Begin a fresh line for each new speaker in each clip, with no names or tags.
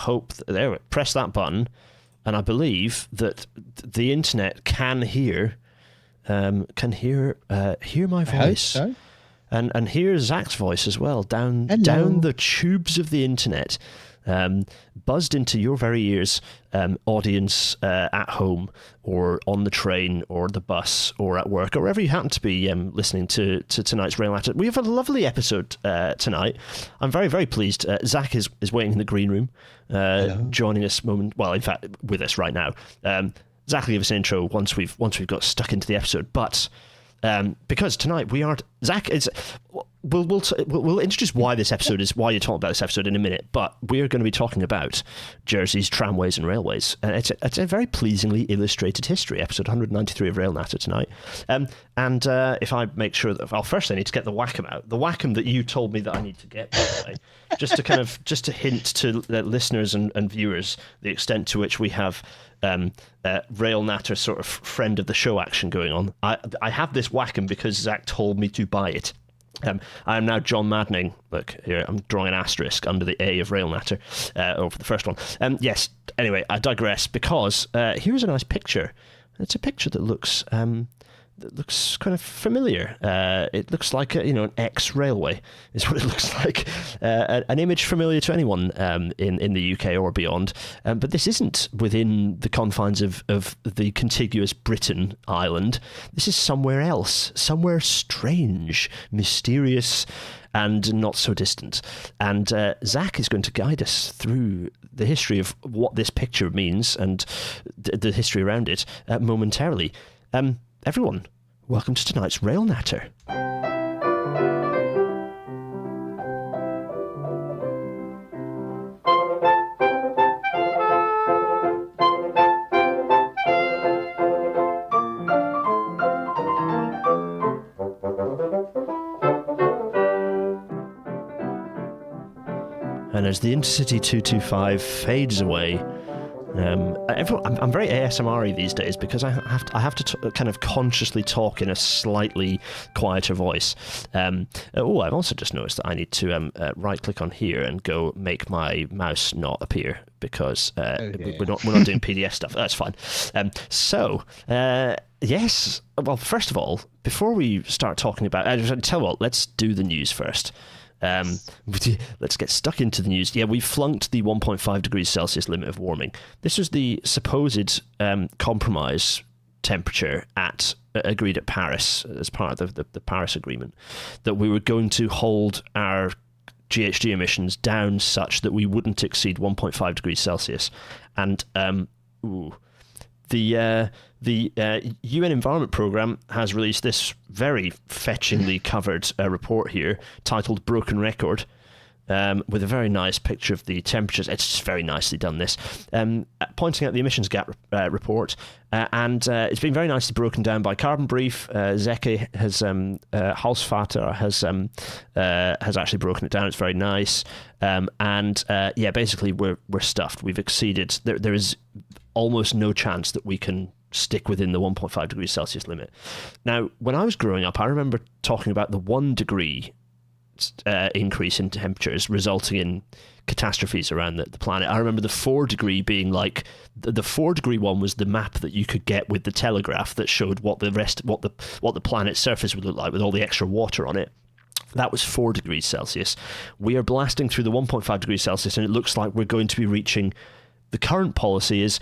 hope press that button, and I believe that the internet can hear my voice.
I hope so.
And hear Zach's voice as well down the tubes of the internet, buzzed into your very ears, audience at home or on the train or the bus or at work or wherever you happen to be listening to tonight's Rail Natter. We have a lovely episode tonight. I'm very, very pleased. Zach is waiting in the green room, joining us in fact, with us right now. Zach will give us an intro once we've got stuck into the episode, but because tonight we are Zach is we'll introduce why you're talking about this episode in a minute, but we are going to be talking about Jersey's tramways and railways. It's a very pleasingly illustrated history, episode 193 of Rail Natter tonight. And if I make sure that, first I need to get the Wacom out, the Wacom that you told me that I need to get, by the way, just to hint to listeners and viewers the extent to which we have Rail Natter sort of friend of the show action going on. I have this Wacom because Zach told me to buy it. I am now John Maddening. Look, here, I'm drawing an asterisk under the A of Rail Natter over the first one. Yes, anyway, I digress because here's a nice picture. It's a picture that looks kind of familiar. It looks like an ex-railway is what it looks like. An image familiar to anyone in the UK or beyond. But this isn't within the confines of the contiguous Britain island. This is somewhere else, somewhere strange, mysterious, and not so distant. And Zach is going to guide us through the history of what this picture means and the history around it momentarily. Everyone, welcome to tonight's Rail Natter. And as the Intercity 225 fades away, I'm very ASMR-y these days because I have to kind of consciously talk in a slightly quieter voice. I've also just noticed that I need to right-click on here and go make my mouse not appear because we're not doing PDF stuff. That's fine. Yes. Well, first of all, before we start talking about, tell you what, let's do the news first. Let's get stuck into the news. Yeah, we flunked the 1.5 degrees Celsius limit of warming. This was the supposed compromise temperature agreed at Paris as part of the Paris Agreement, that we were going to hold our GHG emissions down such that we wouldn't exceed 1.5 degrees Celsius. And the UN Environment Programme has released this very fetchingly covered report here titled Broken Record, with a very nice picture of the temperatures. It's just very nicely done, this, pointing out the emissions gap report, and it's been very nicely broken down by Carbon Brief. Zeke has Halsvater has actually broken it down. It's very nice, basically we're stuffed. We've exceeded. There is almost no chance that we can stick within the 1.5 degrees Celsius limit. Now, when I was growing up, I remember talking about the 1 degree increase in temperatures resulting in catastrophes around the planet. I remember the 4 degree being like the 4 degree one was the map that you could get with the telegraph that showed what the planet's surface would look like with all the extra water on it. That was 4 degrees Celsius. We are blasting through the 1.5 degrees Celsius, and it looks like we're going to be reaching. The current policy is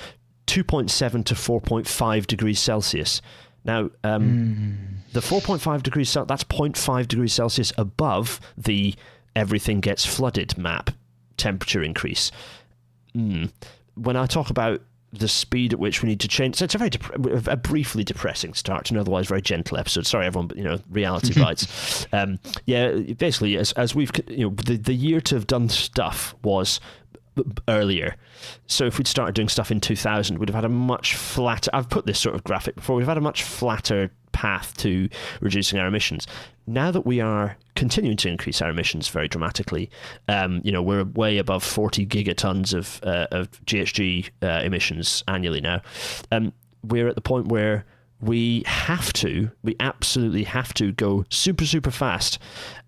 2.7 to 4.5 degrees Celsius. Now, the 4.5 degrees, that's 0.5 degrees Celsius above the everything gets flooded map temperature increase. When I talk about the speed at which we need to change, so it's a briefly depressing start to an otherwise very gentle episode. Sorry, everyone, but reality bites. Basically, as we've, the year to have done stuff was earlier. So if we'd started doing stuff in 2000, we'd have had a much flatter, I've put this sort of graphic before, we've had a much flatter path to reducing our emissions. Now that we are continuing to increase our emissions very dramatically, we're way above 40 gigatons of GHG emissions annually now. We're at the point where we absolutely have to go super, super fast.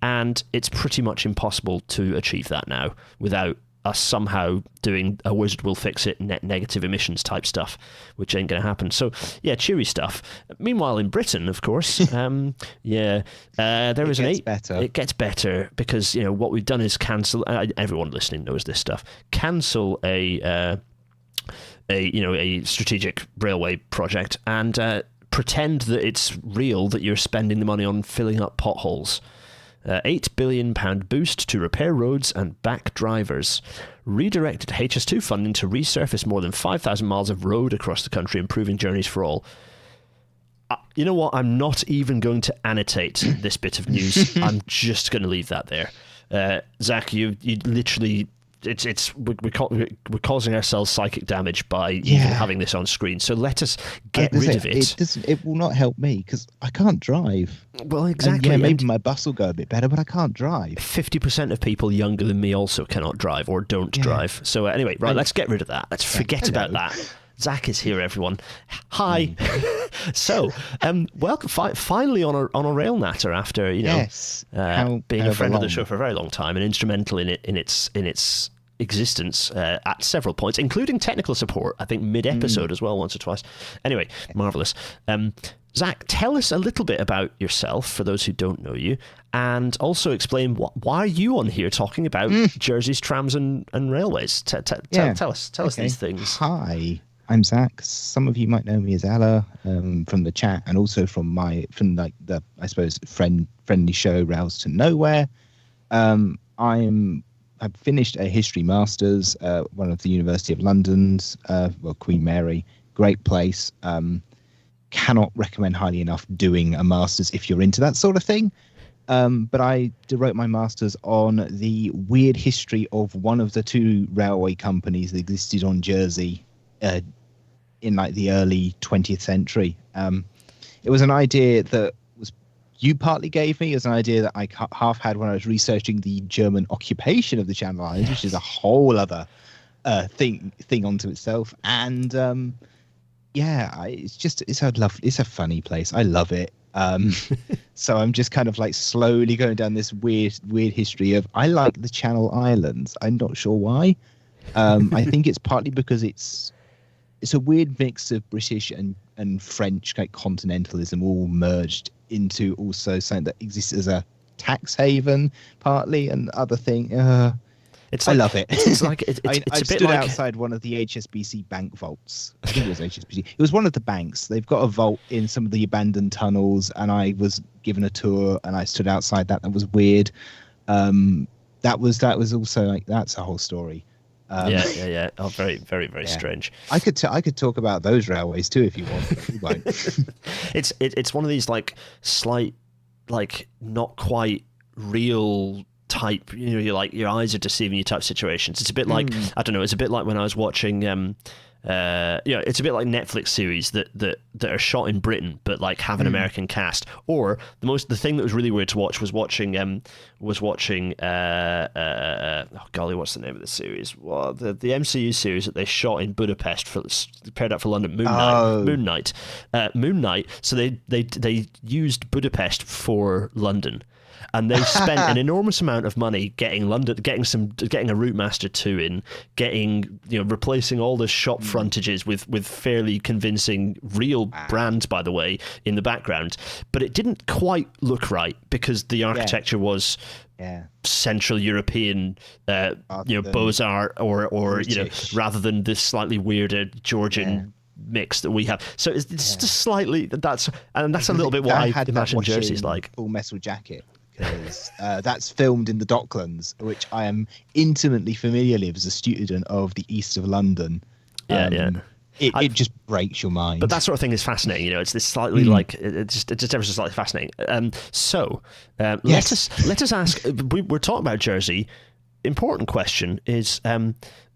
And it's pretty much impossible to achieve that now without us somehow doing a wizard will fix it net negative emissions type stuff, which ain't going to happen. So yeah, cheery stuff. Meanwhile, in Britain, of course, there is an 8.
Better.
It gets better because what we've done is cancel. Everyone listening knows this stuff. Cancel a strategic railway project and pretend that it's real, that you're spending the money on filling up potholes. £8 billion boost to repair roads and back drivers. Redirected HS2 funding to resurface more than 5,000 miles of road across the country, improving journeys for all. You know what? I'm not even going to annotate this bit of news. I'm just going to leave that there. Zach, you literally... We're causing ourselves psychic damage by even having this on screen. So let us get rid of it.
It will not help me because I can't drive.
Well, exactly.
And maybe my bus will go a bit better, but I can't drive.
50% of people younger than me also cannot drive or don't drive. So anyway, right, let's get rid of that. Let's forget about that. Zach is here, everyone. Hi. So, welcome finally on a rail natter after being a friend of the show for a very long time and instrumental in its existence at several points, including technical support, I think mid-episode as well, once or twice. Anyway, marvellous. Zach, tell us a little bit about yourself, for those who don't know you, and also explain why are you on here talking about Jersey's trams and railways. Tell us these things.
Hi, I'm Zach. Some of you might know me as Ella from the chat, and also from the I suppose friendly show Rails to Nowhere. I've finished a history masters, one of the University of London's, Queen Mary, great place. Cannot recommend highly enough doing a masters if you're into that sort of thing. But I wrote my masters on the weird history of one of the 2 railway companies that existed on Jersey in the early 20th century. It was an idea that you partly gave me as an idea that I half had when I was researching the German occupation of the Channel Islands, which is a whole other thing unto itself. And it's a funny place. I love it. So I'm just kind of slowly going down this weird history of I like the Channel Islands. I'm not sure why. I think it's partly because it's a weird mix of British and French continentalism all merged into also something that exists as a tax haven partly and other thing. I love it. I stood outside one of the HSBC bank vaults. I think it was HSBC. It was one of the banks. They've got a vault in some of the abandoned tunnels, and I was given a tour, and I stood outside that. That was weird. That was also that's a whole story.
Yeah. Oh, very, very, very strange.
I could talk about those railways too if you want. But we won't.
It's one of these slight, not quite real type. You're your eyes are deceiving you type situations. It's a bit like I don't know. It's a bit like when I was watching. It's a bit like Netflix series that are shot in Britain but have an American cast. Or the thing that was really weird to watch was watching oh golly, what's the name of the series? Well, the MCU series that they shot in Budapest prepared up for London. Moon Knight. So they used Budapest for London. And they spent an enormous amount of money getting a Route Master 2 in, replacing all the shop frontages with fairly convincing real brands, by the way, in the background. But it didn't quite look right because the architecture was Central European, Beaux-Arts or rather than this slightly weirder Georgian mix that we have. So it's just slightly that's a little bit what I imagine Jersey's like.
Full Metal Jacket. Because that's filmed in the Docklands, which I am intimately familiar with as a student of the east of London. It just breaks your mind.
But that sort of thing is fascinating. It's this slightly it's just ever so slightly fascinating. Let us ask. We're talking about Jersey. Important question is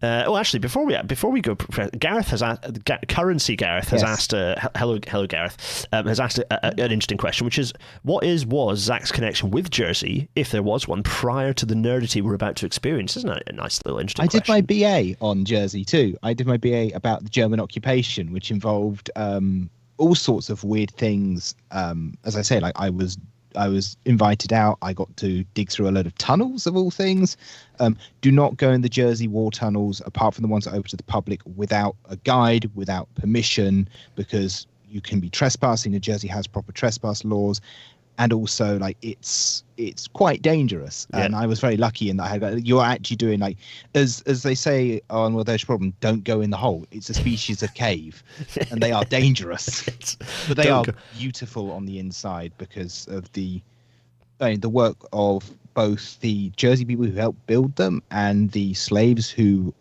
actually before we go, Gareth has asked, Gareth has asked hello Gareth has asked an interesting question, which is was Zach's connection with Jersey, if there was one, prior to the nerdity we're about to experience? Isn't that a nice little interesting question?
I did my BA on Jersey too. I did my BA about the German occupation, which involved all sorts of weird things. As I say, I was was invited out. I got to dig through a load of tunnels of all things. Do not go in the Jersey war tunnels, apart from the ones that are open to the public, without a guide, without permission, because you can be trespassing. New Jersey has proper trespass laws. And also, like, it's quite dangerous.
Yeah.
And I was very lucky in that you're actually doing, like, as they say on Well, There's a Problem, don't go in the hole. It's a species of cave, and they are dangerous. But they are beautiful on the inside because of the work of both the Jersey people who helped build them and the slaves who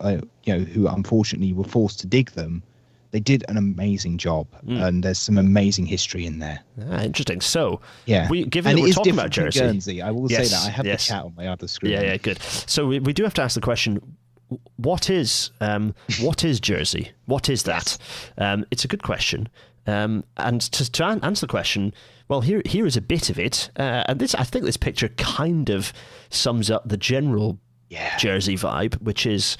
unfortunately were forced to dig them. They did an amazing job, and there's some amazing history in there.
Interesting. So,
yeah,
given that we're talking about Jersey,
Guernsey, I will say that I have the chat on my other screen.
Yeah, good. So we do have to ask the question: what is Jersey? What is that? It's a good question. And to answer the question, well, here is a bit of it. And I think this picture kind of sums up the general Jersey vibe, which is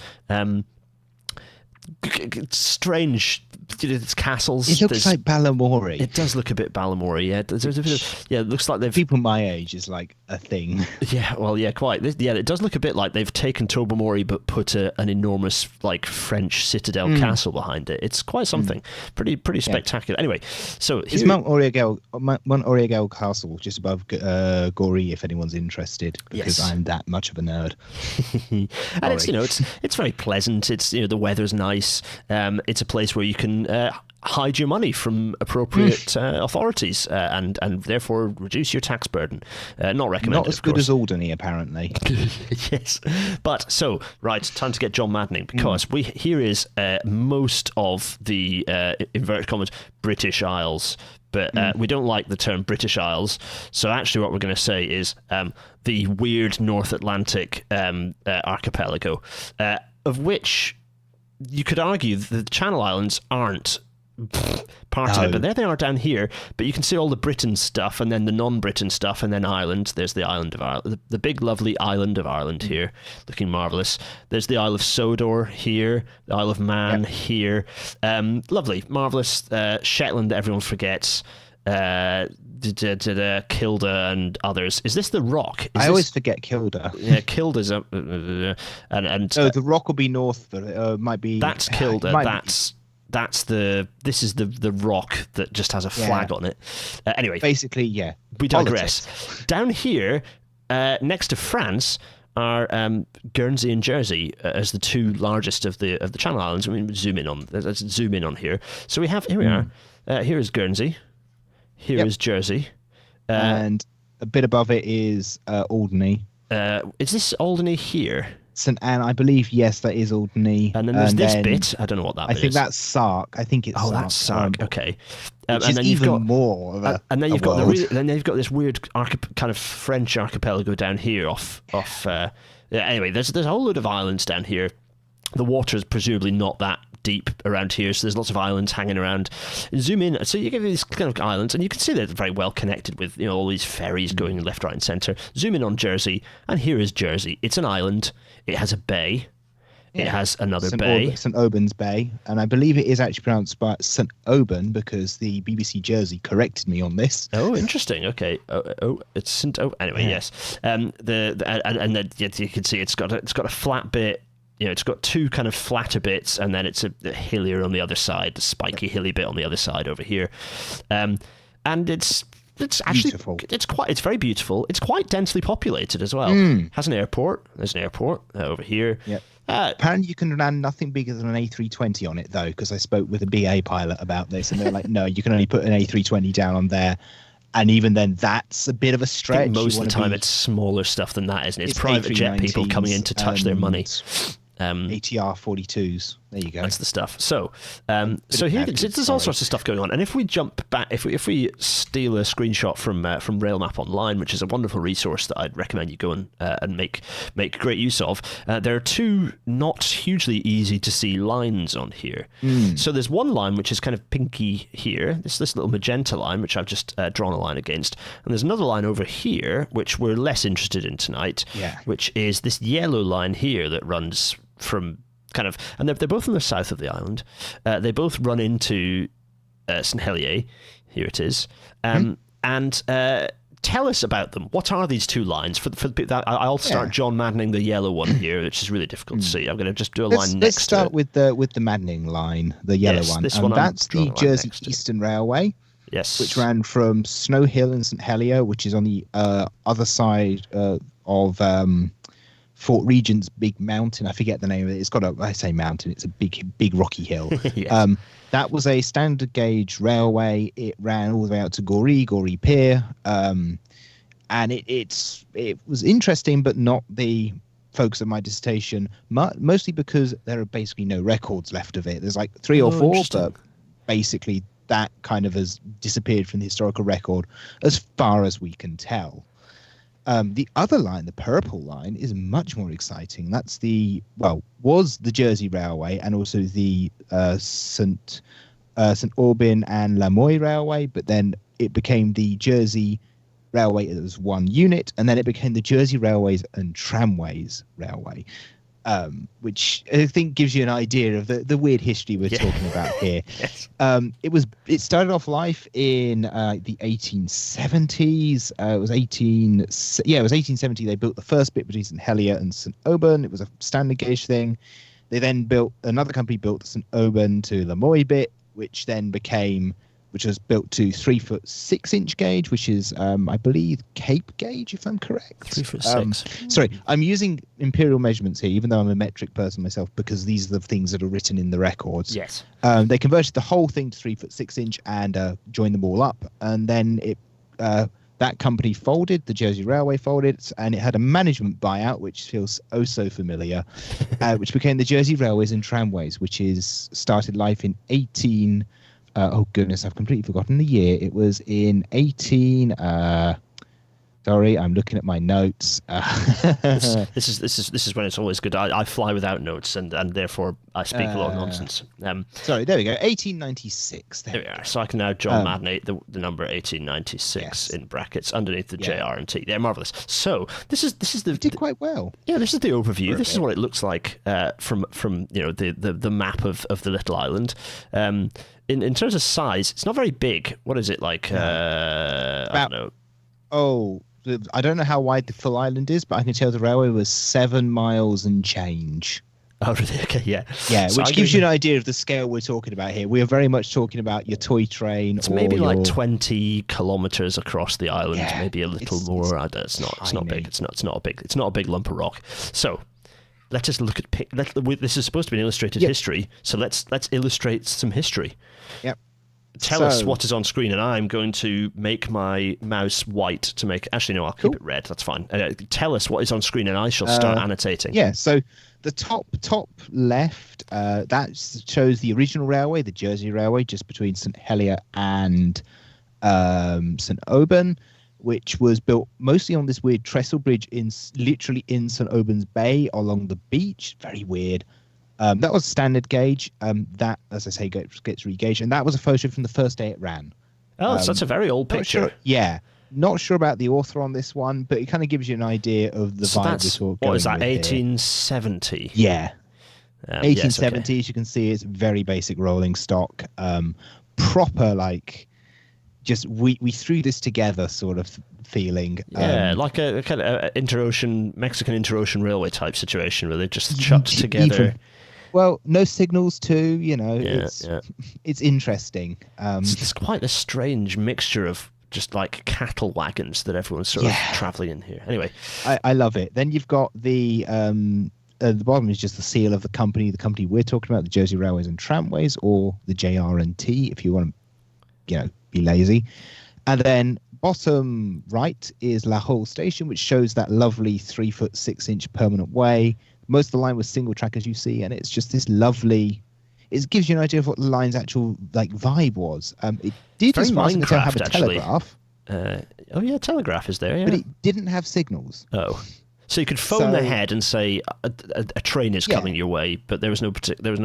strange. It's castles.
It looks like Balamory.
It does look a bit Balamory. Yeah, there's a bit of, it looks like they've
people my age is like a thing.
Yeah, well, yeah, quite. It does look a bit like they've taken Tobermory but put an enormous like French citadel castle behind it. It's quite something. Pretty spectacular. Anyway, so
it's Mount Oriagel Castle, just above Gorey, if anyone's interested, because I'm that much of a nerd.
And it's very pleasant. It's the weather's nice. It's a place where you can hide your money from appropriate authorities and therefore reduce your tax burden. Not recommended.
Not as good as Alderney, apparently.
Yes, but so right, time to get John Maddening, because here is most of the inverted commas British Isles. But we don't like the term British Isles, so actually what we're going to say is the weird North Atlantic archipelago, of which you could argue the Channel Islands aren't part of it, but there they are down here. But you can see all the Britain stuff, and then the non-Britain stuff, and then Ireland. There's the island of Ireland, the big lovely island of Ireland here, looking marvellous. There's the Isle of Sodor here, the Isle of Man here. Lovely, marvellous. Shetland that everyone forgets. Kilda and others. Is this the Rock?
I always forget Kilda.
Yeah, Kilda's
the Rock will be north, but it might be.
That's Kilda. This is the Rock that just has a flag on it. Anyway,
basically,
we digress. Politics. Down here, next to France, are Guernsey and Jersey as the two largest of the Channel Islands. I mean, let's zoom in on here. So we are. Here is Guernsey. Here is Jersey.
And a bit above it is Alderney.
Is this Alderney here?
St Anne, I believe, yes, that is Alderney.
And then there's this bit. I don't know what that bit is.
I think that's Sark. I think it's Sark.
That's Sark. Okay.
And then you've got more of a
and then you've
got
then you've got this weird kind of French archipelago down here off anyway, there's a whole load of islands down here. The water is presumably not that deep around here, so there's lots of islands hanging around. Zoom in, so you get these kind of islands, and you can see they're very well connected with all these ferries going left, right, and centre. Zoom in on Jersey, and here is Jersey. It's an island. It has a bay. It has another bay.
St Aubyn's Bay, and I believe it is actually pronounced by St Aubyn because the BBC Jersey corrected me on this.
Oh, interesting. Okay. It's St Aubyn. Anyway, yes. And then you can see it's got a flat bit. It's got two kind of flatter bits, and then it's a hillier on the other side, the spiky hilly bit on the other side over here, and it's actually
beautiful.
It's very beautiful. It's quite densely populated as well. Has an airport. There's an airport over here.
Yep. Apparently you can land nothing bigger than an A320 on it, though, because I spoke with a BA pilot about this, and they're like, no, you can only put an A320 down on there. And even then, that's a bit of a stretch.
I think most of the time, it's smaller stuff than that, isn't it? It's private jet people coming in to touch their money.
ATR 42s. There you go.
That's the stuff. So here there's all sorts of stuff going on. And if we jump back, if we steal a screenshot from Railmap Online, which is a wonderful resource that I'd recommend you go and make great use of, there are two not hugely easy to see lines on here. So there's one line which is kind of pinky here. This little magenta line, which I've just drawn a line against, and there's another line over here which we're less interested in tonight. Which is this yellow line here that runs from kind of, and they're both on the south of the island. They both run into St Helier. Here it is. And tell us about them. What are these two lines? For the that I'll start John Maddening the yellow one here, which is really difficult to see. I'm going to just do a line next to it.
Let's start with the Maddening line, the yellow one.
This one
that's the Jersey Eastern Railway.
Yes.
Which ran from Snow Hill in St Helier, which is on the other side of Fort Regent's big mountain. I forget the name of it. It's got I say mountain. It's a big rocky hill.
Yes.
That was a standard gauge railway. It ran all the way out to Goree Pier, and it was interesting, but not the focus of my dissertation. Mostly because there are basically no records left of it. There's like 3 or 4, but basically that kind of has disappeared from the historical record as far as we can tell. The other line, the purple line, is much more exciting. That's was the Jersey Railway and also the St Aubin and Lamoille Railway, but then it became the Jersey Railway as one unit, and then it became the Jersey Railways and Tramways Railway, which I think gives you an idea of the weird history we're talking about here.
Yes.
It started off life in the 1870s. It was 1870. They built the first bit between St Helier and St Aubin. It was a standard gauge thing. They then another company built the St Aubin to Lamoille bit, which was built to 3-foot 6-inch gauge, which is, I believe, Cape gauge, if I'm correct.
3'6".
Sorry, I'm using imperial measurements here, even though I'm a metric person myself, because these are the things that are written in the records.
Yes.
They converted the whole thing to 3-foot 6-inch and joined them all up. And then that company folded, the Jersey Railway folded, and it had a management buyout, which feels oh so familiar, which became the Jersey Railways and Tramways, which started life in oh goodness, I've completely forgotten the year. It was in 18. Sorry, I'm looking at my notes.
This is when it's always good. I fly without notes, and therefore I speak a lot of nonsense.
Sorry, there we go. 1896.
There we are. So I can now John Madden the number 1896 in brackets underneath the JR and T. They're marvelous. So this is the
you did quite well.
Yeah, this is the overview. This is what it looks like from the map of the little island. In terms of size, it's not very big. What is it like? I don't know.
Oh, I don't know how wide the full island is, but I can tell the railway was 7 miles and change.
Oh, really? Okay, yeah.
Yeah, so which gives you an idea of the scale we're talking about here. We are very much talking about your toy train.
It's maybe like 20 kilometers across the island, maybe a little more. It's not big. It's not a big lump of rock. So let's just look at this is supposed to be an illustrated history, so let's illustrate some history.
Yep.
Tell us what is on screen, and I'm going to make my mouse white to make. Actually, no, I'll keep it red. That's fine. Tell us what is on screen, and I shall start annotating.
Yeah. So the top left that shows the original railway, the Jersey Railway, just between St Helier and St Aubin, which was built mostly on this weird trestle bridge literally in St Aubin's Bay along the beach. Very weird. That was standard gauge. That, as I say, gets re-gauged, and that was a photo from the first day it ran.
Oh, so that's a very old picture.
Not sure about the author on this one, but it kind of gives you an idea of the vibe we're talking.
What is that? 1870.
Yeah, 1870s. Yes, you can see it's very basic rolling stock, proper like. Just we threw this together sort of feeling.
Yeah, like a kind of Mexican interocean railway type situation where they just chucked together.
Well, no signals too, it's interesting.
It's quite a strange mixture of just like cattle wagons that everyone's sort of travelling in here. Anyway.
I love it. Then you've got the bottom is just the seal of the company we're talking about, the Jersey Railways and Tramways, or the JR&T if you want to, be lazy. And then bottom right is La Hole Station, which shows that lovely 3-foot 6-inch permanent way. Most of the line was single track, as you see, and it's just this lovely. It gives you an idea of what the line's actual vibe was. It did, as far as I can tell, have a telegraph.
Telegraph is there, yeah.
But it didn't have signals.
Oh, so you could phone ahead and say a train is coming your way, but there was no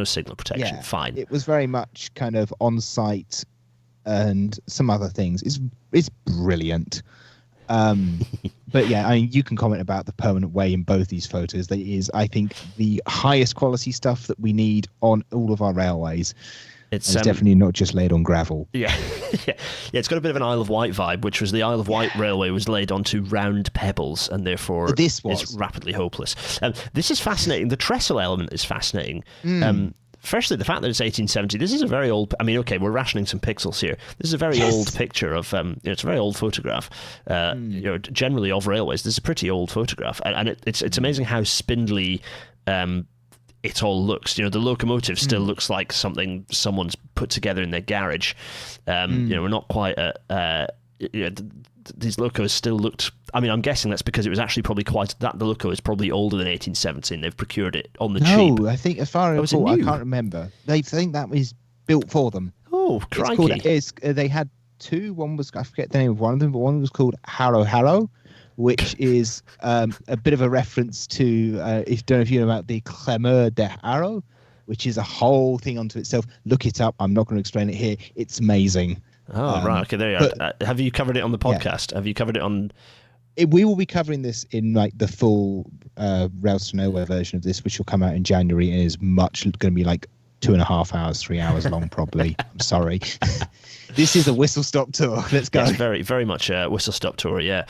signal protection.
Yeah,
fine.
It was very much kind of on site. And some other things. It's brilliant. But yeah, I mean, you can comment about the permanent way in both these photos. That is, I think, the highest quality stuff that we need on all of our railways. It's definitely not just laid on gravel.
Yeah. Yeah, it's got a bit of an Isle of Wight vibe, which was the Isle of Wight railway was laid onto round pebbles, and therefore it's rapidly hopeless. This is fascinating. The trestle element is fascinating. Firstly, the fact that it's 1870. This is a very old. I mean, okay, we're rationing some pixels here. This is a very old picture of. It's a very old photograph. Generally of railways. This is a pretty old photograph, and it's amazing how spindly. It all looks, the locomotive still looks like something someone's put together in their garage. We're not quite these locos still looked. I mean, I'm guessing that's because it was actually probably the loco is probably older than 1870, and they've procured it on the cheap.
No, I think as far as I can't remember. They think that was built for them.
Oh, crikey!
They had two. One was, I forget the name of one of them, but one was called Harrow Harrow, which is a bit of a reference to, don't know if you know about the Clameur de Harrow, which is a whole thing unto itself. Look it up. I'm not going to explain it here. It's amazing.
Oh, right. Okay, there you are. Have you covered it on the podcast? Yeah. Have you covered it on...
We will be covering this in like the full Rails to Nowhere version of this, which will come out in January and is going to be like 2.5 hours, 3 hours long, probably. I'm sorry. This is a whistle-stop tour. Let's go.
Yes, very, very much a whistle-stop tour. Yeah.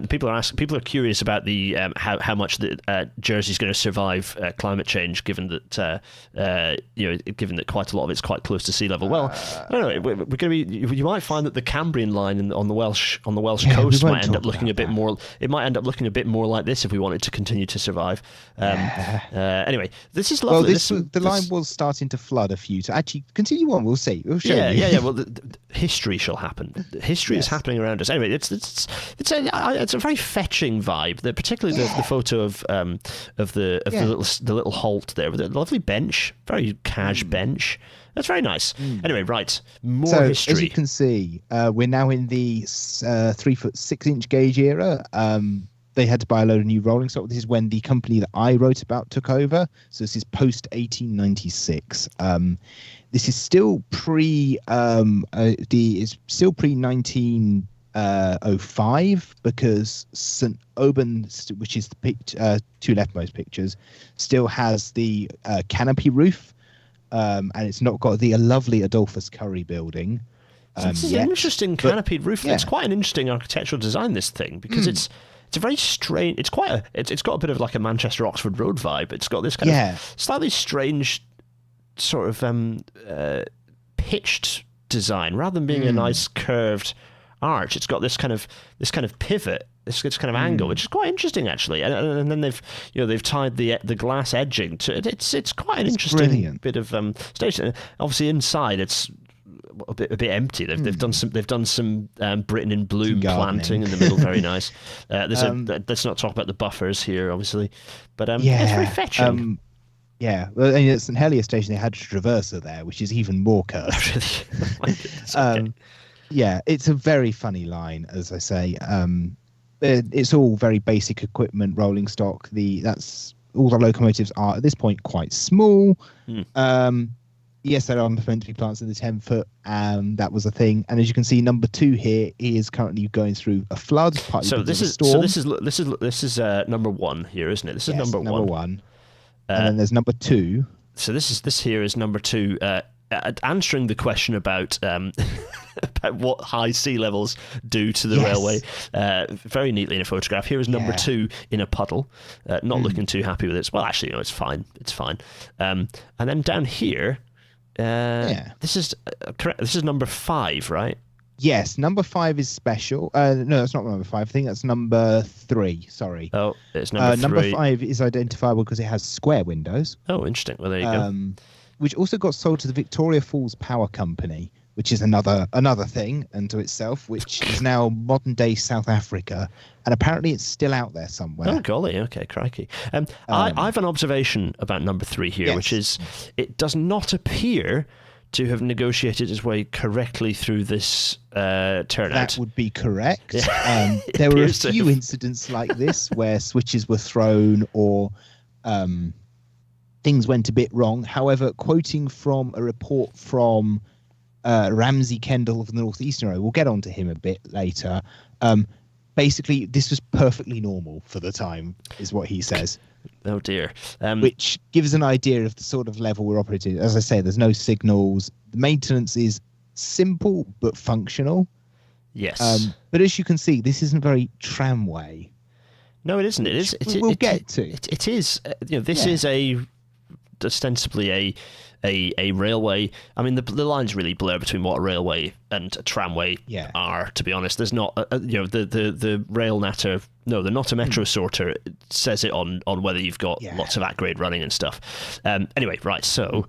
People are curious about the how much the Jersey's going to survive climate change, given that given that quite a lot of it's quite close to sea level. Well, I don't know. We're going to be. You might find that the Cambrian line on the Welsh coast might end up looking a bit more. It might end up looking a bit more like this if we wanted to continue to survive. Anyway, this is lovely.
Well, the line was starting to flood a few. So actually, continue on. We'll see. We'll show you.
Yeah. Well. History shall happen. History is happening around us. Anyway, it's a very fetching vibe. Particularly the photo of the little halt there with a lovely bench, very cash bench. That's very nice. Anyway, right, more history.
As you can see, we're now in the 3'6" gauge era. They had to buy a load of new rolling stock. This is when the company that I wrote about took over. So this is post 1896. This is still pre 1905 because St. Auban, which is the two leftmost pictures, still has the canopy roof, and it's not got the lovely Adolphus Curry building.
This is an interesting canopied roof. Yeah. It's quite an interesting architectural design. This thing because it's a very strange. It's got a bit of like a Manchester Oxford Road vibe. It's got this kind of slightly strange sort of pitched design rather than being a nice curved arch. It's got this kind of pivot, this kind of angle, which is quite interesting actually. And then they've tied the glass edging to it. It's quite an interesting bit of station. Obviously inside it's a bit empty. They've done some Britain in bloom planting in the middle. Very nice. Let's not talk about the buffers here, obviously, but it's very fetching.
Well, at St Helier station they had a traverser there, which is even more curved.
Okay.
It's a very funny line, as I say. It's all very basic equipment, rolling stock. That's all the locomotives are at this point quite small. Yes, there are meant to be plants in the 10-foot. That was a thing. And as you can see, number 2 here is currently going through a flood.
So this is number 1 here, isn't it? This is number
one. And then there's number 2.
So this here is number 2. Answering the question about about what high sea levels do to the railway very neatly in a photograph. Here is number 2 in a puddle, not looking too happy with it. Well, actually, it's fine. It's fine. And then down here. This is correct. This is number 5, right?
Yes, number 5 is special. No, that's not number 5. I think that's number 3. Sorry.
Oh, it's number 3.
Number 5 is identifiable because it has square windows.
Oh, interesting. Well, there you go.
Which also got sold to the Victoria Falls Power Company, which is another thing unto itself, which is now modern day South Africa, and apparently it's still out there somewhere.
Oh golly, okay, crikey. I have an observation about number 3 here, which is it does not appear to have negotiated its way correctly through this turnout.
That would be correct. There were a few incidents like this where switches were thrown or things went a bit wrong. However, quoting from a report from Ramsey Kendall of the North Eastern Railway, we'll get onto him a bit later. basically, this was perfectly normal for the time, is what he says.
Oh dear.
Which gives an idea of the sort of level we're operating. As I say, there's no signals. The maintenance is simple but functional.
Yes.
But as you can see, this isn't very tramway.
No, it isn't. It is.
We'll get to.
It is. This is ostensibly a railway. I mean, the lines really blur between what a railway and a tramway are. To be honest, there's not. The rail natter. No, the not a metro sorter says it on whether you've got lots of at-grade running and stuff. Anyway, right. So.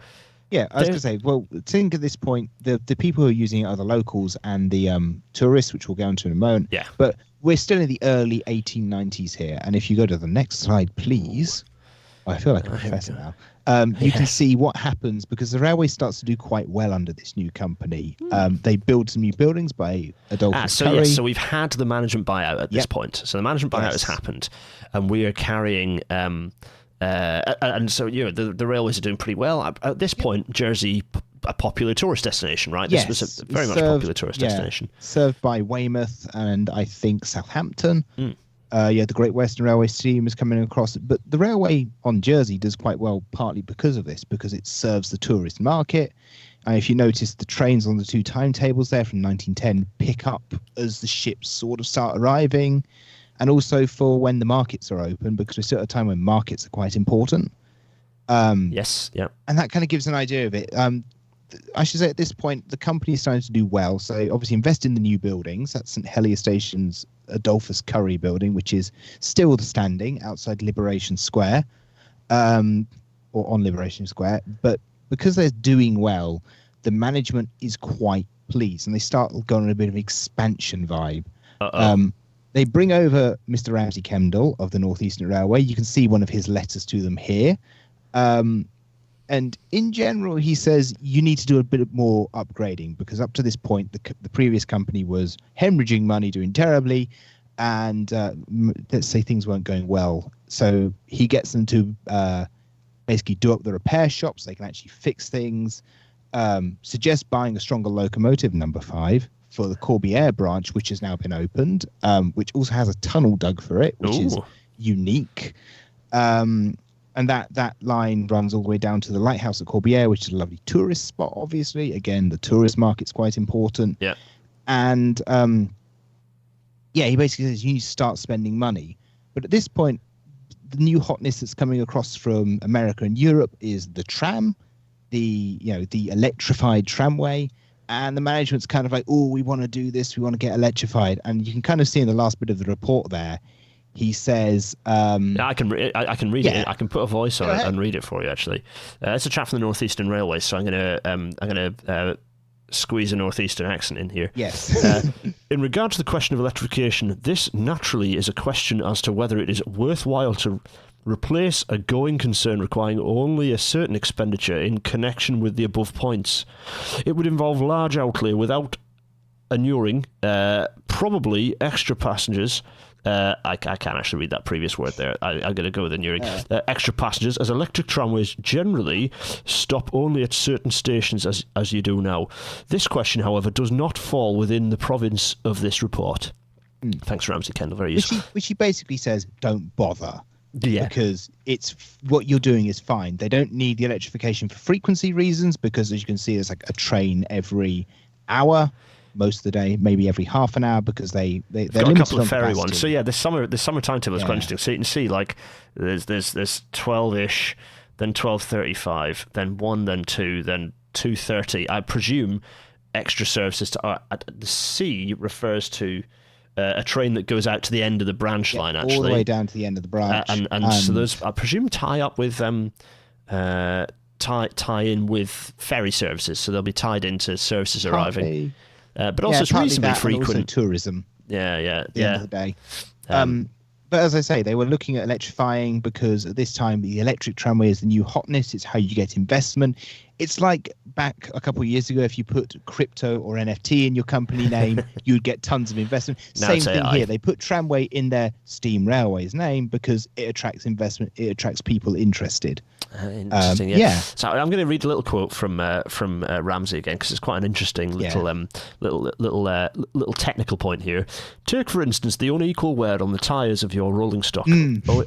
Yeah, I was going to say, well, think at this point, the people who are using it are the locals and the tourists, which we'll go into in a moment.
Yeah.
But we're still in the early 1890s here. And if you go to the next slide, please. I feel like a professor now. You can see what happens because the railway starts to do quite well under this new company. They build some new buildings by Adolphus Curry.
So we've had the management buyout at this point. So the management buyout has happened, and we are carrying... and so the railways are doing pretty well at this point. Jersey, a popular tourist destination, right? This was a very much popular tourist destination,
served by Weymouth and I think Southampton. The Great Western Railway steam is coming across, but the railway on Jersey does quite well, partly because of this, because it serves the tourist market. And if you notice, the trains on the two timetables there from 1910 pick up as the ships sort of start arriving. And also for when the markets are open, because we're still at a time when markets are quite important.
Yes, yeah.
And that kind of gives an idea of it. I should say at this point, the company is starting to do well. So obviously invest in the new buildings. That's St. Helier Station's Adolphus Curry building, which is still standing outside Liberation Square, or on Liberation Square. But because they're doing well, the management is quite pleased. And they start going on a bit of expansion vibe. They bring over Mr. Ramsay Kendall of the North Eastern Railway. You can see one of his letters to them here. And in general, he says you need to do a bit more upgrading because up to this point, the previous company was hemorrhaging money, doing terribly, and let's say things weren't going well. So he gets them to basically do up the repair shops. They can actually fix things. Suggests buying a stronger locomotive, number 5. For the Corbière branch, which has now been opened, which also has a tunnel dug for it, which is unique. And that line runs all the way down to the lighthouse at Corbière, which is a lovely tourist spot, obviously. Again, the tourist market's quite important.
Yeah.
And, he basically says you need to start spending money. But at this point, the new hotness that's coming across from America and Europe is the tram, the electrified tramway. And the management's kind of like, oh, we want to do this. We want to get electrified. And you can kind of see in the last bit of the report there, he says...
I can read it. I can put a voice on it and read it for you, actually. It's a chap from the North Eastern Railway, so I'm going to squeeze a North Eastern accent in here.
Yes.
In regard to the question of electrification, this naturally is a question as to whether it is worthwhile to replace a going concern requiring only a certain expenditure in connection with the above points. It would involve large outlay without inuring, probably extra passengers. I can't actually read that previous word there. I'm going to go with inuring. Extra passengers, as electric tramways generally stop only at certain stations as you do now. This question, however, does not fall within the province of this report. Thanks, Ramsay Kendall. Very useful.
Which he basically says, don't bother.
Yeah.
Because it's what you're doing is fine. They don't need the electrification for frequency reasons because, as you can see, there's like a train every hour most of the day, maybe every half an hour because they're
got a couple of ferry ones. So yeah, the summer timetable is quite interesting. So you can see like there's 12ish, then 12:35, then 1, then 2, then 2:30. I presume extra services to the C refers to a train that goes out to the end of the branch line, actually.
All the way down to the end of the branch.
And so those, I presume, tie up with, tie in with ferry services. So they'll be tied into services arriving. But also it's reasonably frequent.
And also tourism.
Yeah.
At the end of the day. But as I say, they were looking at electrifying because at this time, the electric tramway is the new hotness. It's how you get investment. It's like back a couple of years ago, if you put crypto or NFT in your company name, you'd get tons of investment.
Now
Same
it's
thing
AI.
here. They put tramway in their Steam Railways name because it attracts investment. It attracts people interested.
Interesting.
Yeah.
So I'm going to read a little quote from Ramsey again, because it's quite an interesting little technical point here. Take, for instance, the unequal wear on the tyres of your rolling stock,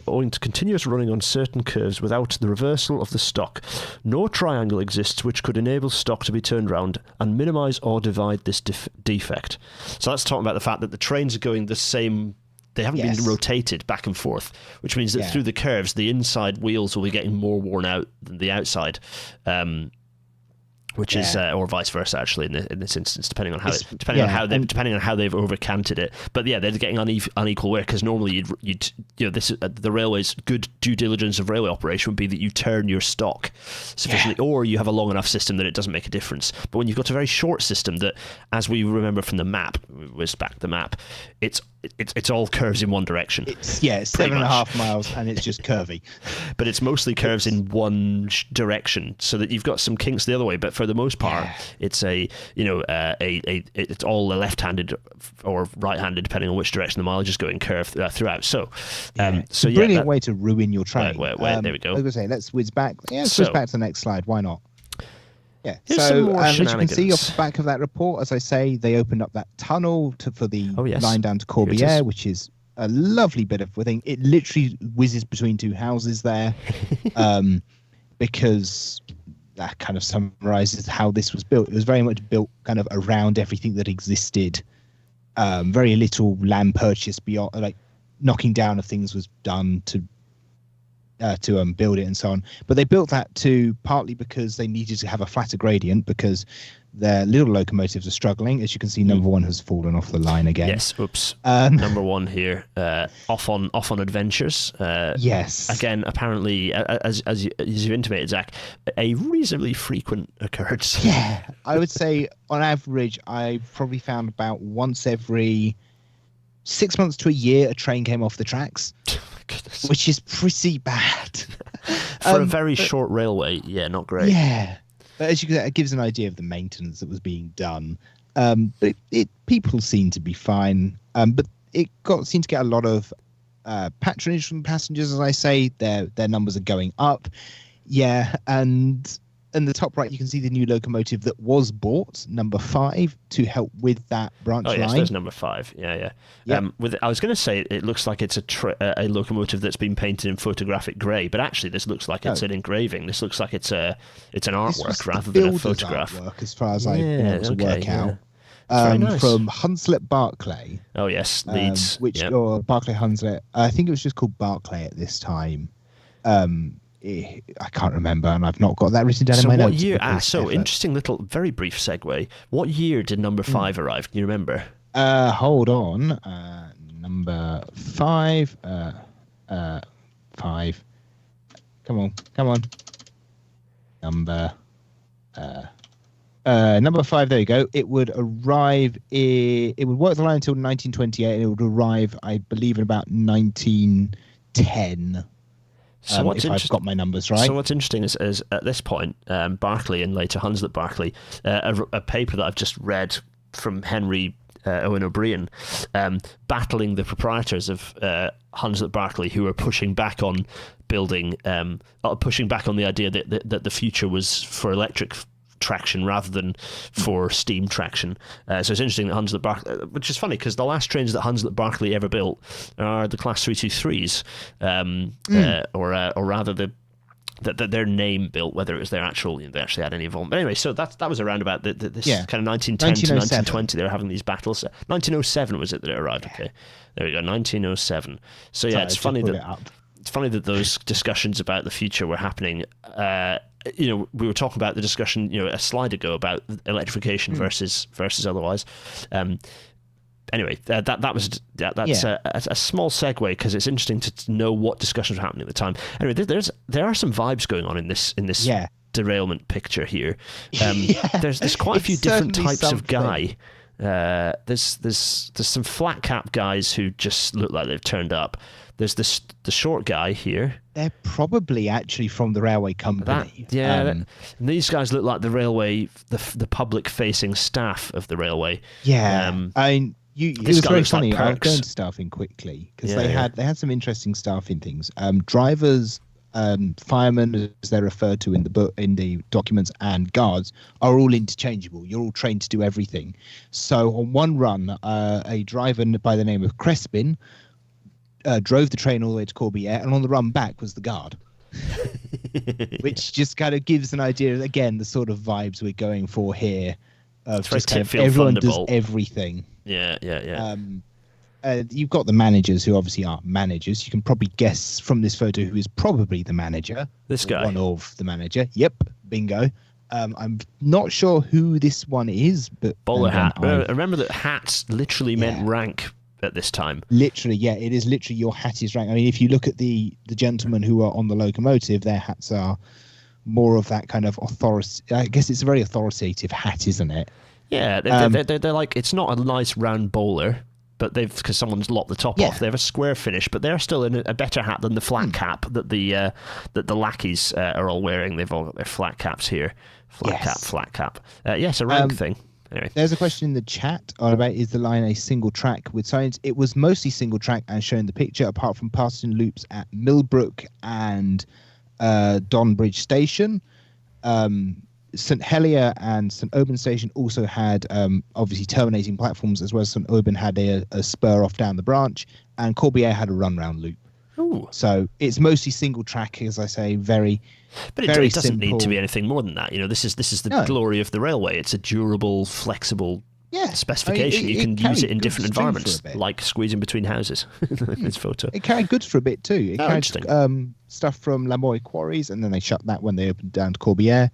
owing to continuous running on certain curves without the reversal of the stock. No triangle exists which could enable stock to be turned round and minimise or divide this defect. So that's talking about the fact that the trains are going the same. They haven't been rotated back and forth, which means that through the curves, the inside wheels will be getting more worn out than the outside, which is, or vice versa, actually, in this instance, depending on how they've overcanted it. But yeah, they're getting unequal wear, because normally you'd the railway's good due diligence of railway operation would be that you turn your stock sufficiently, or you have a long enough system that it doesn't make a difference. But when you've got a very short system that, as we remember from the map, it's all curves in one direction.
It's 7.5 miles, and it's just curvy.
But it's mostly curves in one direction, so that you've got some kinks the other way. But for the most part, it's it's all left-handed or right-handed, depending on which direction the mileage is going, curve throughout. It's a
brilliant way to ruin your train.
There we go.
I was going to say, let's whiz back. Yeah, let's whiz back to the next slide. Why not? Yeah.
Here's some more
as you can
shenanigans.
see off the back of that report, as I say, they opened up that tunnel for the line down to
Here it is.
Corbière, which is a lovely bit of thing. It literally whizzes between two houses there, because that kind of summarizes how this was built. It was very much built kind of around everything that existed. Very little land purchase beyond, like knocking down of things was done to build it and so on. But they built that too partly because they needed to have a flatter gradient, because their little locomotives are struggling. As you can see, number one has fallen off the line again.
Yes, oops. Number one here, off on adventures.
Yes.
Again, apparently, as you intimated, Zach, a reasonably frequent occurrence.
Yeah, I would say on average, I probably found about once every 6 months to a year, a train came off the tracks.
Goodness.
Which is pretty bad.
For a very short railway, not great.
Yeah. But as you can, it gives an idea of the maintenance that was being done. But people seem to be fine. But it seemed to get a lot of patronage from passengers, as I say. Their numbers are going up. Yeah, and in the top right, you can see the new locomotive that was bought, number 5, to help with that branch line. Oh, yes,
there's number 5. Yeah. I was going to say it looks like it's a locomotive that's been painted in photographic grey, but actually this looks like it's an engraving. This looks like it's an artwork rather than a photograph.
Artwork, as far as I've been able to work out.
Nice.
From Hunslet Barclay.
Oh, yes, Leeds.
Or Barclay Hunslet. I think it was just called Barclay at this time. I can't remember, and I've not got that written down in my notes.
What year? Interesting little, very brief segue. What year did number 5 arrive? Can you remember?
Hold on. Number 5. 5. Come on. Number 5. There you go. It would arrive. It would work the line until 1928, and it would arrive, I believe, in about 1910.
So
if I've got my numbers right.
So what's interesting is at this point, Barclay and later Hunslet Barclay, a paper that I've just read from Henry Owen O'Brien, battling the proprietors of Hunslet Barclay, who are pushing back on building, pushing back on the idea that the future was for electric traction rather than for steam traction. So it's interesting that Hunslet Barclay, which is funny because the last trains that Hunslet Barclay ever built are the Class 323s, or rather their name built, whether it was their actual, they actually had any involvement. But anyway, so that was around about this kind of 1910 to 1920. They were having these battles. 1907 was it that it arrived? Yeah. Okay, there we go, 1907. So yeah, it's funny that those discussions about the future were happening. We were talking about the discussion, a slide ago about electrification versus otherwise. Anyway, that's a small segue because it's interesting to know what discussions were happening at the time. Anyway, there are some vibes going on in this derailment picture here. There's quite a few different types of guy. There's some flat cap guys who just look like they've turned up. There's the short guy here.
They're probably actually from the railway company.
And these guys look like the railway, the public-facing staff of the railway.
Yeah, it was very funny.
Like
I'll go into staffing quickly because they had some interesting staffing things. Drivers, firemen, as they're referred to in the documents, and guards are all interchangeable. You're all trained to do everything. So on one run, a driver by the name of Crespin drove the train all the way to Corbière, and on the run back was the guard. Which just kind of gives an idea, again, the sort of vibes we're going for here. Of just kind of everyone does everything.
Yeah.
You've got the managers who obviously aren't managers. You can probably guess from this photo who is probably the manager.
This guy.
One of the manager. Yep, bingo. I'm not sure who this one is, but
bowler hat. Remember that hats literally meant rank at this time.
Literally, yeah, it is literally your hat is rank. I mean, if you look at the gentlemen who are on the locomotive, their hats are more of that kind of authority. I guess it's a very authoritative hat, isn't it?
Yeah, they're like, it's not a nice round bowler, but because someone's lopped the top off, they have a square finish, but they're still in a better hat than the flat cap that the lackeys are all wearing. They've all got their flat caps here. Flat cap. Yes, a rank thing. Anyway.
There's a question in the chat on about, is the line a single track with signs? It was mostly single track as shown in the picture, apart from passing loops at Millbrook and Donbridge Station. St Helier and St Auban Station also had obviously terminating platforms, as well as St Auban had a spur off down the branch, and Corbière had a run round loop.
Ooh.
So it's mostly single track, as I say, very.
But it doesn't simple. Need to be anything more than that. You know, this is the glory of the railway. It's a durable, flexible specification. You can use it in different environments, like squeezing between houses. This photo.
It carried goods for a bit too. It carried stuff from Lamoy Quarries, and then they shut that when they opened down to Corbière.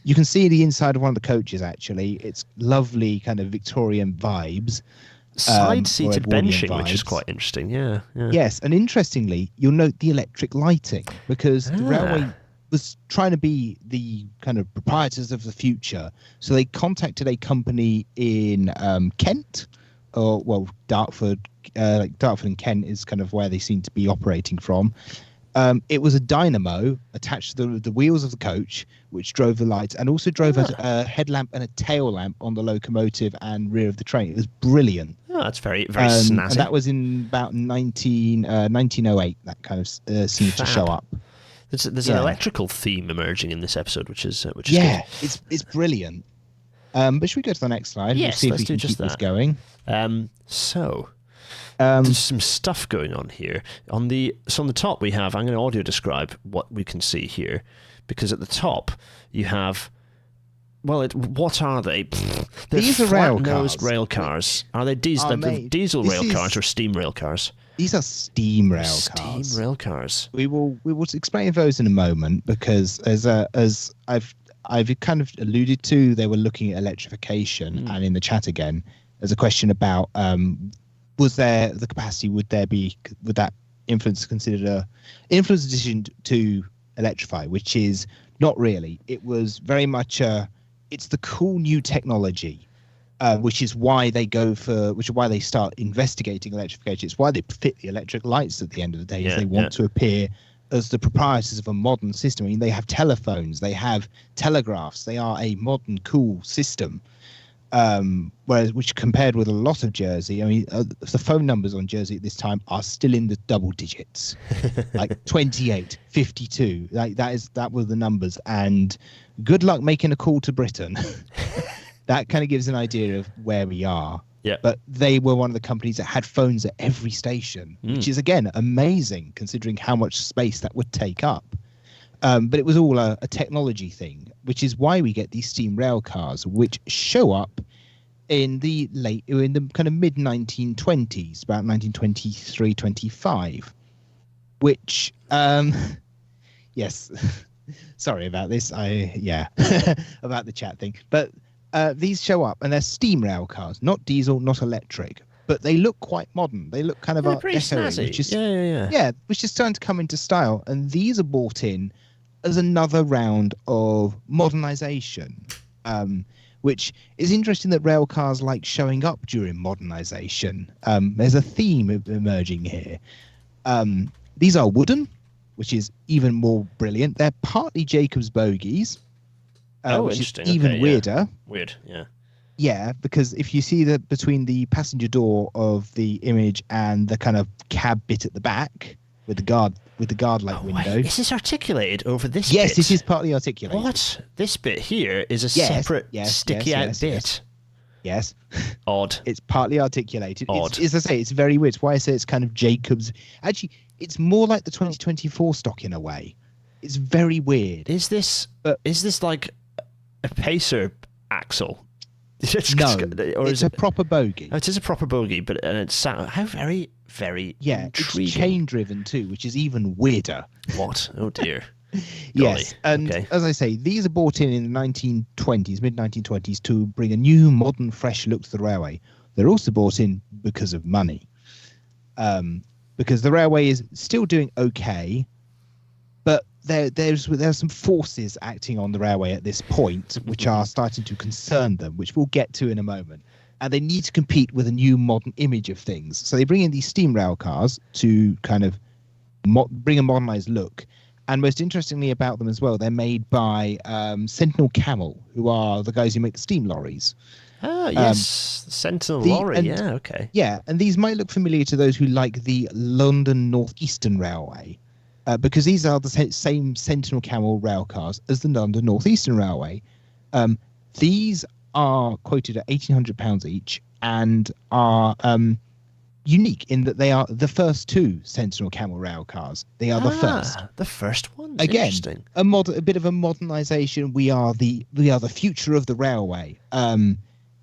You can see the inside of one of the coaches. Actually, it's lovely, kind of Victorian vibes.
Side-seated benching, vibes. Which is quite interesting. Yeah.
Yes, and interestingly, you'll note the electric lighting, because the railway was trying to be the kind of proprietors of the future. So they contacted a company in Kent, Dartford. Dartford and Kent is kind of where they seem to be operating from. It was a dynamo attached to the wheels of the coach, which drove the lights, and also drove a headlamp and a tail lamp on the locomotive and rear of the train. It was brilliant.
Oh, that's very, very snazzy.
And that was in about 1908. That kind of seemed to show up.
There's an electrical theme emerging in this episode, which is good.
It's brilliant. But should we go to the next slide?
Yes,
we'll see if we can keep this going.
There's some stuff going on here. On the top we have, I'm going to audio describe what we can see here, because at the top you have, what are they?
These are
flat-nosed rail cars. Are they diesel rail cars or steam rail cars?
These are steam rail cars.
Steam rail cars.
We will explain those in a moment, because as I've kind of alluded to, they were looking at electrification, and in the chat again, there's a question about was there the capacity? Would that influence the decision to electrify? Which is not really. It was very much it's the cool new technology, which is why they start investigating electrification. It's why they fit the electric lights at the end of the day. They want to appear as the proprietors of a modern system. I mean, they have telephones, they have telegraphs. They are a modern, cool system. Which compared with a lot of Jersey, I mean, the phone numbers on Jersey at this time are still in the double digits, like 28, 52. That were the numbers. And good luck making a call to Britain. That kind of gives an idea of where we are.
Yeah.
But they were one of the companies that had phones at every station, which is, again, amazing considering how much space that would take up. But it was all a technology thing, which is why we get these steam rail cars, which show up in the kind of mid 1920s, about 1923, 25, which, yes, sorry about this. About the chat thing, but these show up and they're steam rail cars, not diesel, not electric, but they look quite modern. They look kind of
pretty snazzy.
Which is which is starting to come into style. And these are brought in as another round of modernization, which is interesting that rail cars like showing up during modernization. There's a theme emerging here. These are wooden, which is even more brilliant. They're partly Jacob's bogies, which is
interesting.
even
Okay,
weirder.
Yeah. Weird, yeah.
Yeah, because if you see that between the passenger door of the image and the kind of cab bit at the back with the guard-like window.
Wait, is this articulated over this
yes,
bit?
this is partly articulated.
What? This bit here is a separate sticky out bit.
Yes.
Odd.
It's partly articulated.
Odd.
As I say, it's very weird. It's why I say it's kind of Jacob's. Actually, it's more like the 2024 stock in a way. It's very weird.
Is this like a pacer axle?
No,
or
it's a proper bogie.
Oh, it is a proper bogie, but it's how very, very intriguing.
It's chain driven too, which is even weirder.
What? Oh dear.
Yes, and as I say, these are brought in the 1920s, mid-1920s, to bring a new, modern, fresh look to the railway. They're also brought in because of money, because the railway is still doing okay, but there's some forces acting on the railway at this point which are starting to concern them, which we'll get to in a moment. And they need to compete with a new modern image of things. So they bring in these steam rail cars to kind of bring a modernized look. And most interestingly about them as well, they're made by Sentinel Camel, who are the guys who make the steam lorries.
Ah, yes, Sentinel lorry. Yeah, okay.
Yeah, and these might look familiar to those who like the London North Eastern Railway. Because these are the same Sentinel Camel rail cars as the London North Eastern Railway. These are quoted at £1,800 each and are unique in that they are the first two Sentinel Camel rail cars. They are the first.
The first one.
Again,
interesting.
A bit of a modernisation. We are the future of the railway.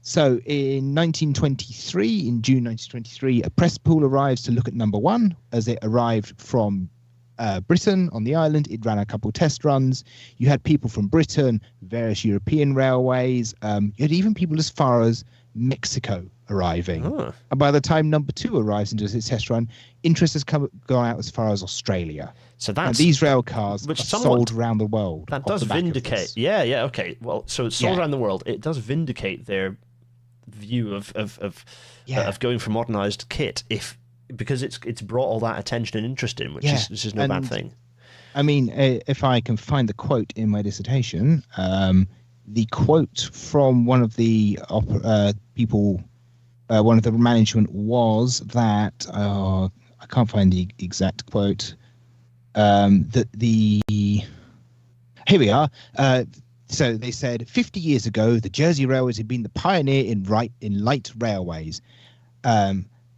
So in 1923, in June 1923, a press pool arrives to look at number one as it arrived from Britain on the island. It ran a couple test runs. You had people from Britain, various European railways. You had even people as far as Mexico arriving. And by the time number two arrives and does its test run, interest has gone out as far as Australia.
So that's,
and these rail cars are sold around the world.
That does vindicate. Yeah, okay. Well, so it's sold around the world. It does vindicate their view of going for modernized kit because it's brought all that attention and interest in, which is no bad thing.
I mean, if I can find the quote in my dissertation, the quote from one of the people, one of the management was that I can't find the exact quote. Here we are. So they said 50 years ago, the Jersey Railways had been the pioneer in light railways.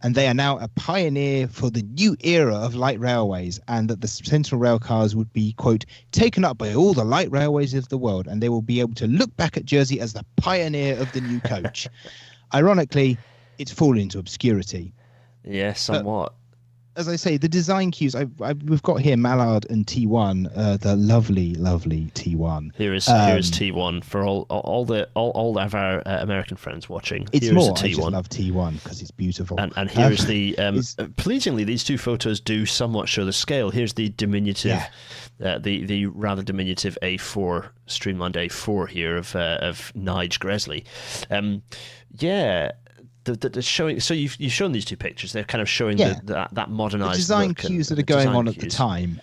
And they are now a pioneer for the new era of light railways, and that the Sentinel rail cars would be, quote, taken up by all the light railways of the world, and they will be able to look back at Jersey as the pioneer of the new coach. Ironically, it's fallen into obscurity.
Yeah, somewhat.
As I say, the design cues, we've got here Mallard and T1, the lovely, lovely T1.
Here is T1 for all of our American friends watching.
It's
here's
more,
T1.
I just love T1 because it's beautiful.
And here's the, pleasingly, these two photos do somewhat show the scale. Here's the diminutive, the rather diminutive A4, streamlined A4 here of Nige Gresley. The showing. So you've shown these two pictures. They're kind of showing that modernized
the design cues that are going on at the time.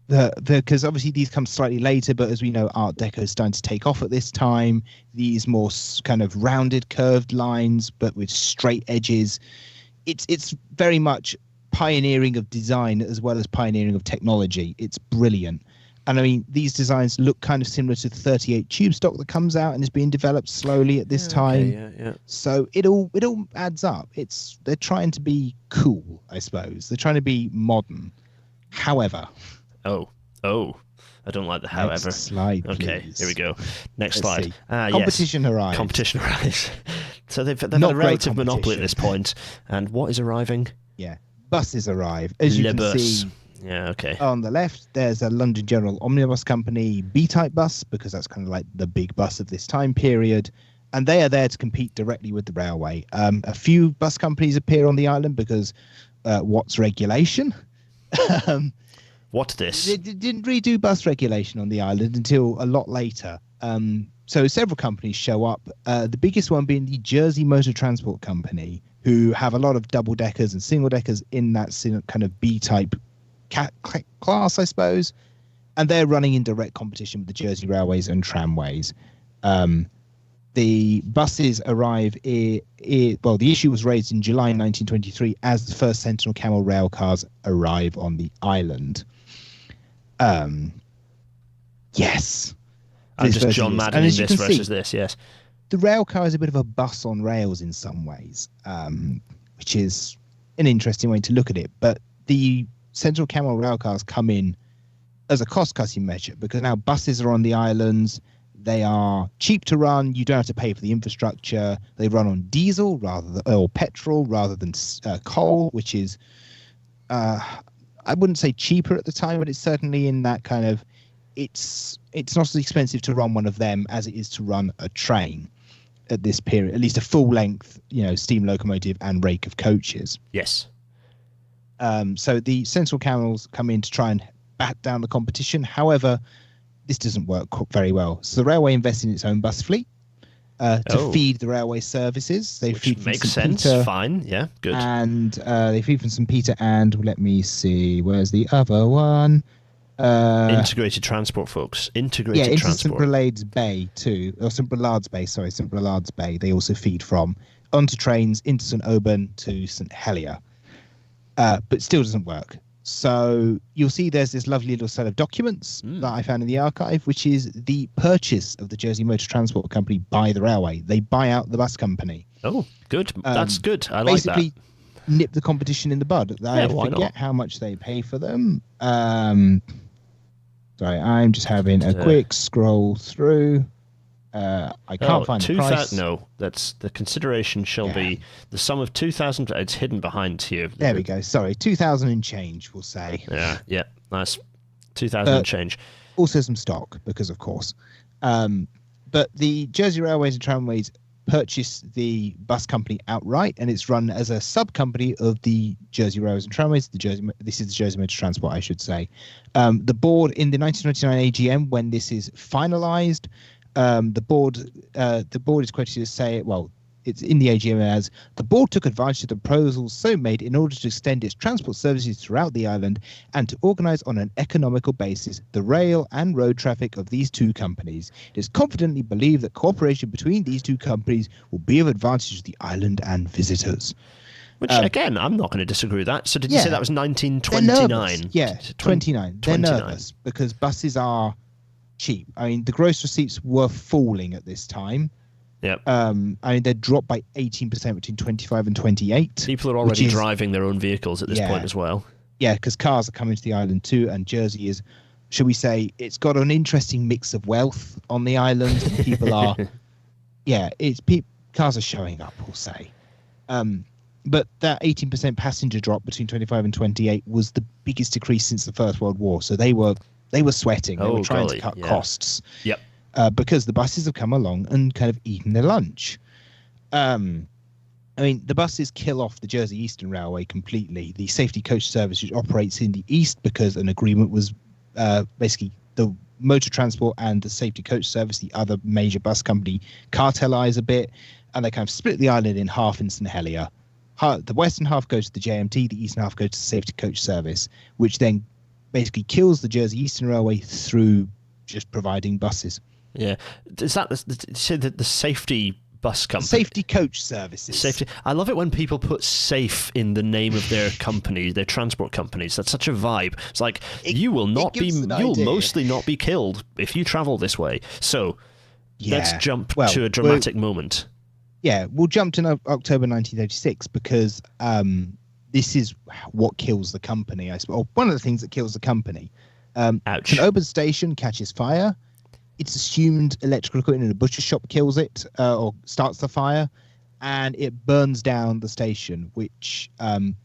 Because obviously these come slightly later, but as we know, Art Deco is starting to take off at this time. These more kind of rounded, curved lines, but with straight edges. It's very much pioneering of design as well as pioneering of technology. It's brilliant. And I mean, these designs look kind of similar to the 38 tube stock that comes out and is being developed slowly at this time. So it all adds up. They're trying to be cool, I suppose. They're trying to be modern. However,
I don't like the however.
Next slide, please.
Okay, here we go. Next slide.
Competition arrives.
Competition arrives. So they've had a relative monopoly at this point. And what is arriving?
Yeah, buses arrive. As you can see.
Yeah, okay.
On the left, there's a London General Omnibus Company B-type bus, because that's kind of like the big bus of this time period. And they are there to compete directly with the railway. A few bus companies appear on the island because what's regulation?
What's this?
They didn't really do bus regulation on the island until a lot later. So several companies show up, the biggest one being the Jersey Motor Transport Company, who have a lot of double deckers and single deckers in that kind of B-type class, I suppose, and they're running in direct competition with the Jersey Railways and tramways. The buses arrive. The issue was raised in July 1923 as the first Sentinel Camel rail cars arrive on the island. Yes.
I'm just John Maddening this versus this, yes.
The rail car is a bit of a bus on rails in some ways, which is an interesting way to look at it. But the Sentinel Camel rail cars come in as a cost-cutting measure because now buses are on the islands. They are cheap to run. You don't have to pay for the infrastructure. They run on diesel or petrol rather than coal, which is, I wouldn't say cheaper at the time, but it's certainly in that kind of, it's not as expensive to run one of them as it is to run a train at this period, at least a full-length, steam locomotive and rake of coaches.
Yes.
So the Sentinel Camels come in to try and bat down the competition. However, this doesn't work very well. So the railway invests in its own bus fleet to feed the railway services. They feed from
makes
St.
sense.
Peter,
fine. Yeah, good.
And they feed from St. Peter and, let me see, where's the other one?
Integrated transport, folks. Integrated
into
transport.
St. Brillade's Bay too, or St. Brillard's Bay. Sorry, St. Brillard's Bay. They also feed from onto trains into St. Auburn to St. Helier, but still doesn't work. So you'll see there's this lovely little set of documents that I found in the archive, which is the purchase of the Jersey Motor Transport Company by the railway. They buy out the bus company.
Oh, good. That's good. I like that.
Basically, nip the competition in the bud. I forget how much they pay for them. Sorry, I'm just having a quick scroll through. I can't find the price.
No, that's the consideration shall be the sum of 2,000. It's hidden behind here.
There we go. Sorry, 2,000 and change, we'll say.
Yeah, nice. 2,000 and change.
Also some stock, because of course. But the Jersey Railways and Tramways purchase the bus company outright, and it's run as a sub-company of the Jersey Railways and Tramways. This is the Jersey Motor Transport, I should say. The board in the 1929 AGM, when this is finalised, the board is quoted to say, it's in the AGM as, the board took advantage of the proposals so made in order to extend its transport services throughout the island and to organise on an economical basis the rail and road traffic of these two companies. It is confidently believed that cooperation between these two companies will be of advantage to the island and visitors.
Which, again, I'm not going to disagree with that. So did you say that was 1929?
Yeah, 29. They're nervous because buses are cheap. I mean, the gross receipts were falling at this time.
Yep.
I mean, they dropped by 18% between 25 and 28.
People are already driving their own vehicles at this point as well.
Yeah, because cars are coming to the island too, and Jersey is, shall we say, it's got an interesting mix of wealth on the island. People are, cars are showing up, we'll say. But that 18% passenger drop between 25 and 28 was the biggest decrease since the First World War. So they were sweating. They were trying to cut costs.
Yep.
Because the buses have come along and kind of eaten their lunch. I mean, the buses kill off the Jersey Eastern Railway completely. The safety coach service, which operates in the east because an agreement was basically the motor transport and the safety coach service, the other major bus company, cartelize a bit, and they kind of split the island in half in St. Helier. The western half goes to the JMT, the eastern half goes to the safety coach service, which then basically kills the Jersey Eastern Railway through just providing buses.
Yeah, is that the safety bus company?
Safety coach services.
Safety. I love it when people put "safe" in the name of their company, their transport companies. That's such a vibe. It's like you'll mostly not be killed if you travel this way. So let's jump to a dramatic moment.
Yeah, we'll jump to October 1936 because this is what kills the company. I suppose one of the things that kills the company.
Ouch.
St. Auburn station catches fire. It's assumed electrical equipment in a butcher shop kills it or starts the fire, and it burns down the station, which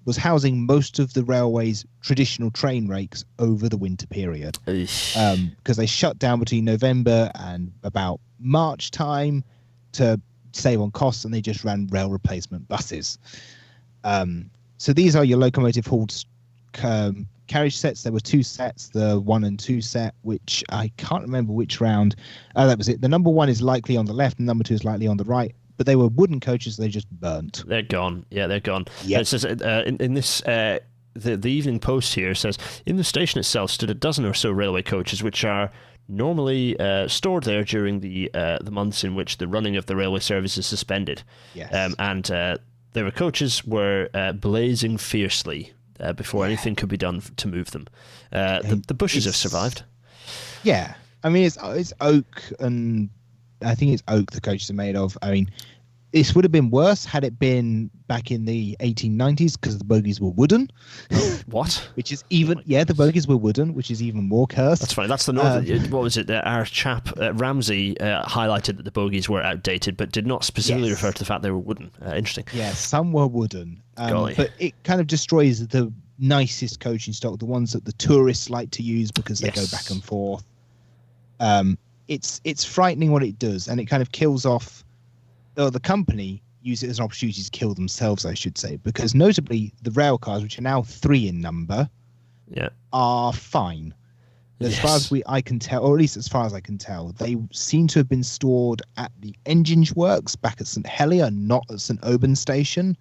was housing most of the railway's traditional train rakes over the winter period. Because they shut down between November and about March time to save on costs, and they just ran rail replacement buses. So these are your locomotive hauled carriage sets. There were two sets, the 1 and 2 set, which I can't remember which round. That was it. The number 1 is likely on the left and number 2 is likely on the right. but they were wooden coaches. They just burnt.
They're gone. Yeah, they're gone.
Yep.
It says in this. The Evening Post here says, in the station itself stood a dozen or so railway coaches, which are normally stored there during the months in which the running of the railway service is suspended.
Yes.
And their coaches were blazing fiercely before anything could be done to move them. The bushes have survived.
Yeah. I mean, it's oak, and I think it's oak the coaches are made of. I mean, this would have been worse had it been back in the 1890s because the bogies were wooden.
What?
Which is even, the bogies were wooden, which is even more cursed.
That's funny. That's the northern. What was it? Our chap Ramsey highlighted that the bogies were outdated, but did not specifically refer to the fact they were wooden. Interesting.
Yeah, some were wooden,
Golly.
but it kind of destroys the nicest coaching stock, the ones that the tourists like to use because they go back and forth. It's frightening what it does, and it kind of kills off. The company use it as an opportunity to kill themselves, I should say, because notably the rail cars, which are now 3 in number, are fine. As far as I can tell, or at least as far as I can tell, they seem to have been stored at the engines works back at St Helier, not at St Auburn station.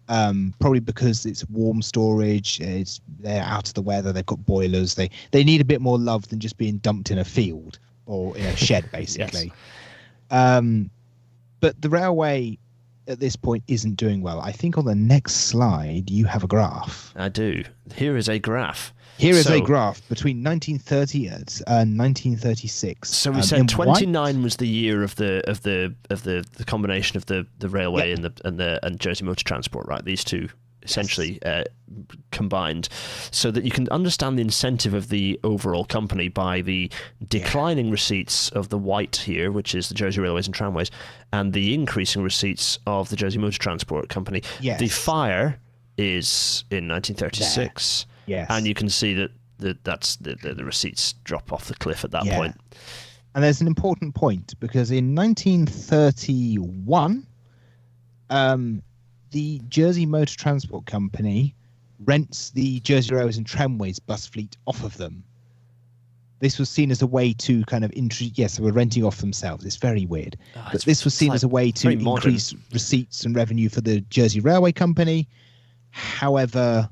Probably because it's warm storage, they're out of the weather, they've got boilers, they need a bit more love than just being dumped in a field or in a shed, basically. But the railway at this point isn't doing well. I think on the next slide you have a graph.
I do. Here is a graph.
Here is a graph between 1930 and 1936.
So we said 29 was the year of the combination of the railway and Jersey Motor Transport, right? These two essentially combined, so that you can understand the incentive of the overall company by the declining receipts of the white here, which is the Jersey Railways and Tramways, and the increasing receipts of the Jersey Motor Transport Company.
Yes.
The fire is in 1936.
Yes.
And you can see that that's the receipts drop off the cliff at that point.
And there's an important point, because in 1931, the Jersey Motor Transport Company rents the Jersey Railways and Tramways bus fleet off of them. This was seen as a way to kind of they were renting off themselves. It's very weird. But this was seen as a way to increase receipts and revenue for the Jersey Railway Company. However,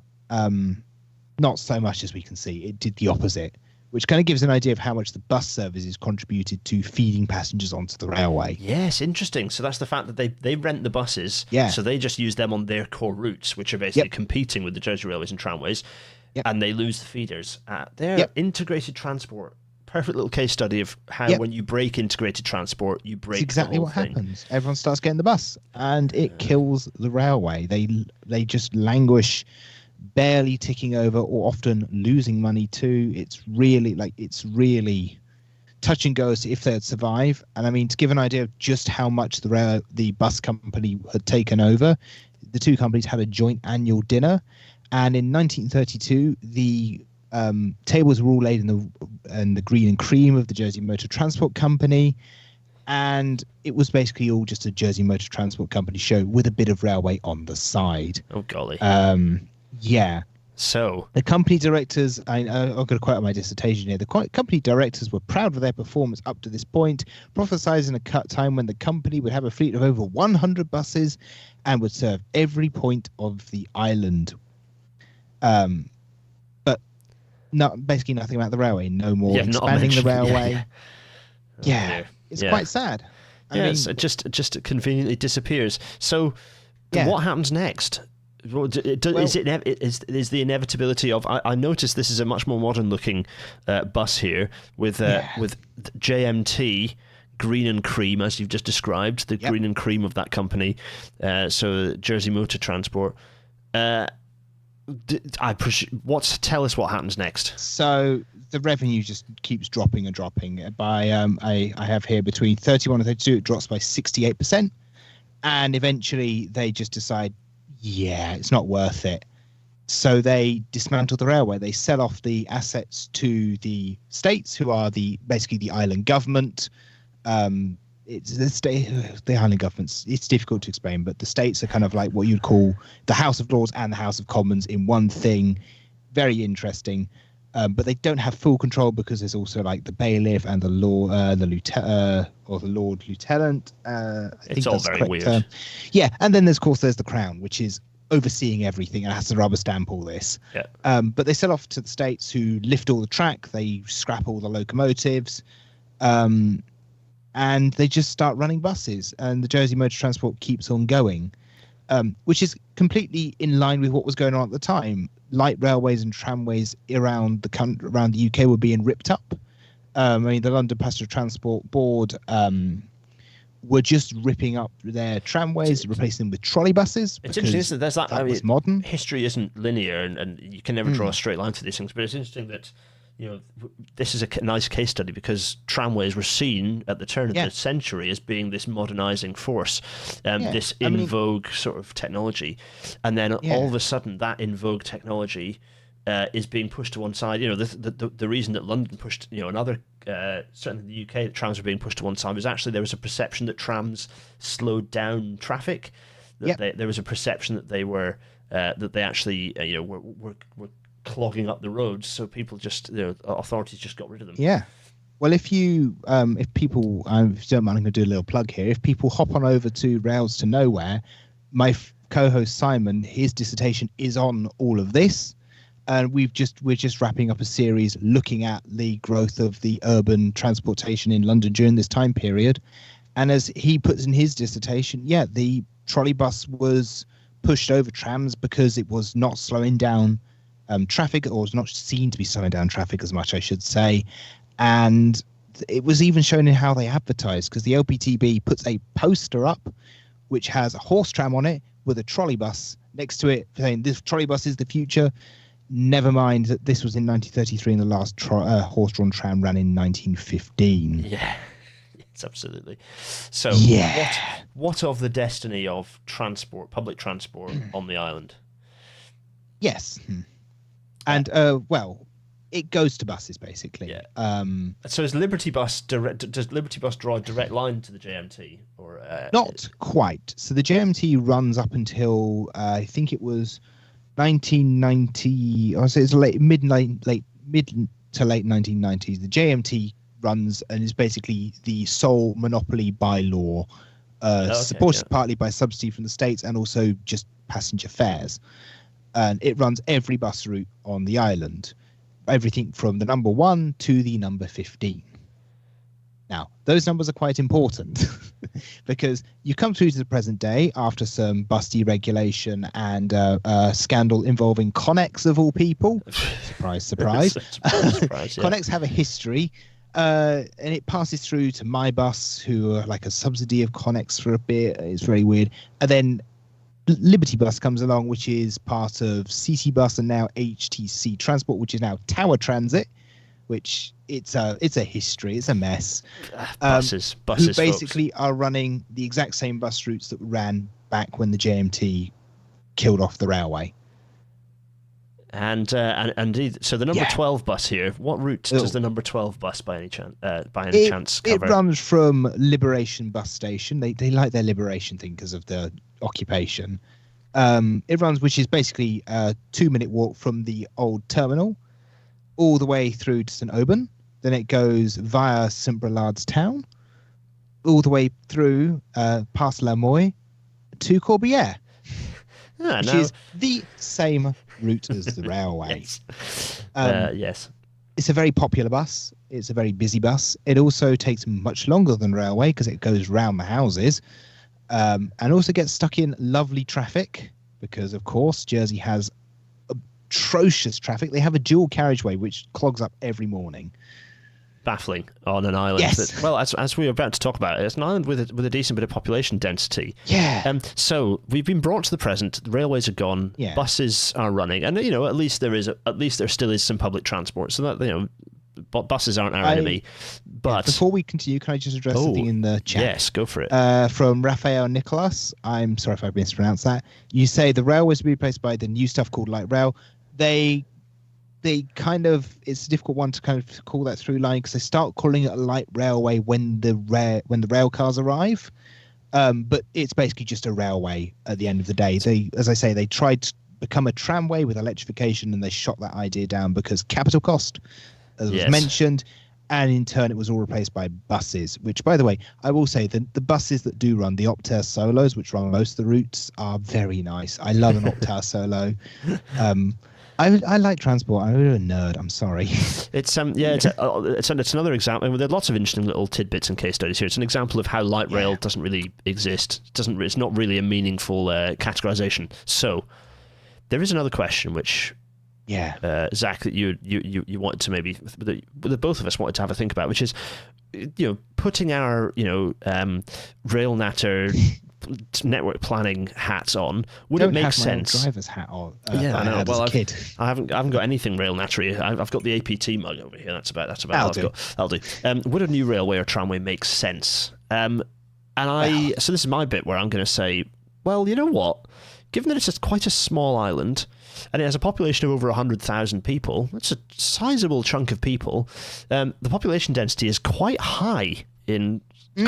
not so much as we can see. It did the opposite, which kind of gives an idea of how much the bus services contributed to feeding passengers onto the railway.
Yes, interesting. So that's the fact that they rent the buses, so they just use them on their core routes, which are basically competing with the Jersey Railways and Tramways, and they lose the feeders. They're integrated transport. Perfect little case study of how when you break integrated transport, you break
exactly
the whole
what
thing.
happens. Everyone starts getting the bus, and it kills the railway. They just languish, barely ticking over, or often losing money too. It's really touch and go as to if they'd survive. And I mean, to give an idea of just how much the bus company had taken over, the two companies had a joint annual dinner, and in 1932 the tables were all laid in the green and cream of the Jersey Motor Transport Company, and it was basically all just a Jersey Motor Transport Company show with a bit of railway on the side.
Oh golly. So
the company directors, I've got a quote on my dissertation here. The company directors were proud of their performance up to this point, prophesizing a time when the company would have a fleet of over 100 buses and would serve every point of the island. But basically nothing about the railway. No more expanding the railway. It's quite sad. I mean,
it just conveniently disappears. So what happens next? Is the inevitability of? I noticed this is a much more modern looking bus here with JMT green and cream, as you've just described, the green and cream of that company. So Jersey Motor Transport. Tell us what happens next.
So the revenue just keeps dropping and dropping. By I have here between 31 and 32, it drops by 68%, and eventually they just decide, it's not worth it. So they dismantle the railway. They sell off the assets to the states, who are basically the island government. It's the island governments. It's difficult to explain, but the states are kind of like what you'd call the House of Lords and the House of Commons in one thing. Very interesting. But they don't have full control because there's also like the bailiff and the law, the lieutenant or the Lord Lieutenant. I think
It's all
that's the
very
correct
weird.
term. Yeah, and then of course there's the Crown, which is overseeing everything and has to rubber stamp all this.
Yeah.
But they sell off to the States, who lift all the track, they scrap all the locomotives, and they just start running buses, and the Jersey Motor Transport keeps on going, which is completely in line with what was going on at the time. Light railways and tramways around the country, around the UK, were being ripped up. I mean, the London Passenger Transport Board were just ripping up their tramways, replacing them with trolley buses.
It's interesting, isn't it? There's that.
Was modern.
History isn't linear, and you can never draw a straight line to these things. But it's interesting that, you know, this is a nice case study because tramways were seen at the turn of the century as being this modernizing force, this in vogue sort of technology, and then all of a sudden that in vogue technology is being pushed to one side. You know, the reason that London pushed, you know, another certainly in the UK, that trams were being pushed to one side was actually there was a perception that trams slowed down traffic. There was a perception that they were that they actually were clogging up the roads, so people just, authorities just got rid of them.
Yeah. Well, if people, if you don't mind, I'm going to do a little plug here. If people hop on over to Rails to Nowhere, my co-host Simon, his dissertation is on all of this, and we're just wrapping up a series looking at the growth of the urban transportation in London during this time period. And as he puts in his dissertation, the trolley bus was pushed over trams because it was not slowing down traffic, or was not seen to be slowing down traffic as much, I should say. And it was even shown in how they advertised, because the LPTB puts a poster up which has a horse tram on it with a trolley bus next to it saying this trolley bus is the future. Never mind that this was in 1933 and the last horse-drawn tram ran in 1915.
Yeah, yes, absolutely. So what of the destiny of public transport on the island?
Yes. And it goes to buses basically.
Yeah. So does Liberty Bus draw a direct line to the JMT, or
not quite? So the JMT runs up until I think it was 1990. I say it's mid to late 1990s. The JMT runs and is basically the sole monopoly by law, supported partly by subsidy from the states and also just passenger fares. And it runs every bus route on the island, everything from the number 1 to the number 15. Now, those numbers are quite important because you come through to the present day after some bus deregulation and a scandal involving Connex, of all people. Surprise, surprise.
Surprise, yeah.
Connex have a history, and it passes through to my bus, who are like a subsidy of Connex for a bit. It's very weird. And then Liberty Bus comes along, which is part of CC Bus and now HTC Transport, which is now Tower Transit, which it's a history. It's a mess.
Buses,
who basically are running the exact same bus routes that ran back when the JMT killed off the railway.
And indeed, so the number 12 bus here. What route does the number 12 bus by any chance cover?
It runs from Liberation Bus Station. They like their Liberation thing because of the occupation. It runs, which is basically a 2-minute walk from the old terminal all the way through to St Auburn. Then it goes via St Brelade's Town, all the way through past La Moye to Corbière, which is the same route as the railway.
Yes.
It's a very popular bus. It's a very busy bus. It also takes much longer than railway because it goes round the houses, and also gets stuck in lovely traffic because, of course, Jersey has atrocious traffic. They have a dual carriageway which clogs up every morning.
Baffling on an island.
Yes.
As we were about to talk about, it's an island with a decent bit of population density.
Yeah.
So we've been brought to the present. The railways are gone.
Yeah.
Buses are running, and at least there still is some public transport. So that buses aren't our enemy. But
before we continue, can I just address something in the chat?
Yes, go for it.
From Raphael Nicholas. I'm sorry if I mispronounced that. You say the railways will be replaced by the new stuff called light rail. They kind of, it's a difficult one to kind of call that through line because they start calling it a light railway when the rail cars arrive, but it's basically just a railway at the end of the day. They, as I say, they tried become a tramway with electrification, and they shot that idea down because capital cost, as was mentioned, and in turn it was all replaced by buses, which, by the way, I will say that the buses that do run, the Optare Solos, which run most of the routes, are very nice. I love an Optare Solo. I like transport. I'm a nerd. I'm sorry.
It's it's another example. I mean, there are lots of interesting little tidbits and case studies here. It's an example of how light rail doesn't really exist. It's not really a meaningful categorization. So there is another question which, Zach, that you wanted to maybe that both of us wanted to have a think about, which is, putting our rail natter network planning hats on, would it make sense?
Don't have my driver's hat on.
I know. Well,
as a kid.
I haven't got anything rail nattery. I've got the APT mug over here. That's about all I've got. That'll do. Would a new railway or tramway make sense? So this is my bit where I'm going to say, well, you know what? Given that it's quite a small island, and it has a population of over 100,000 people, that's a sizable chunk of people. The population density is quite high in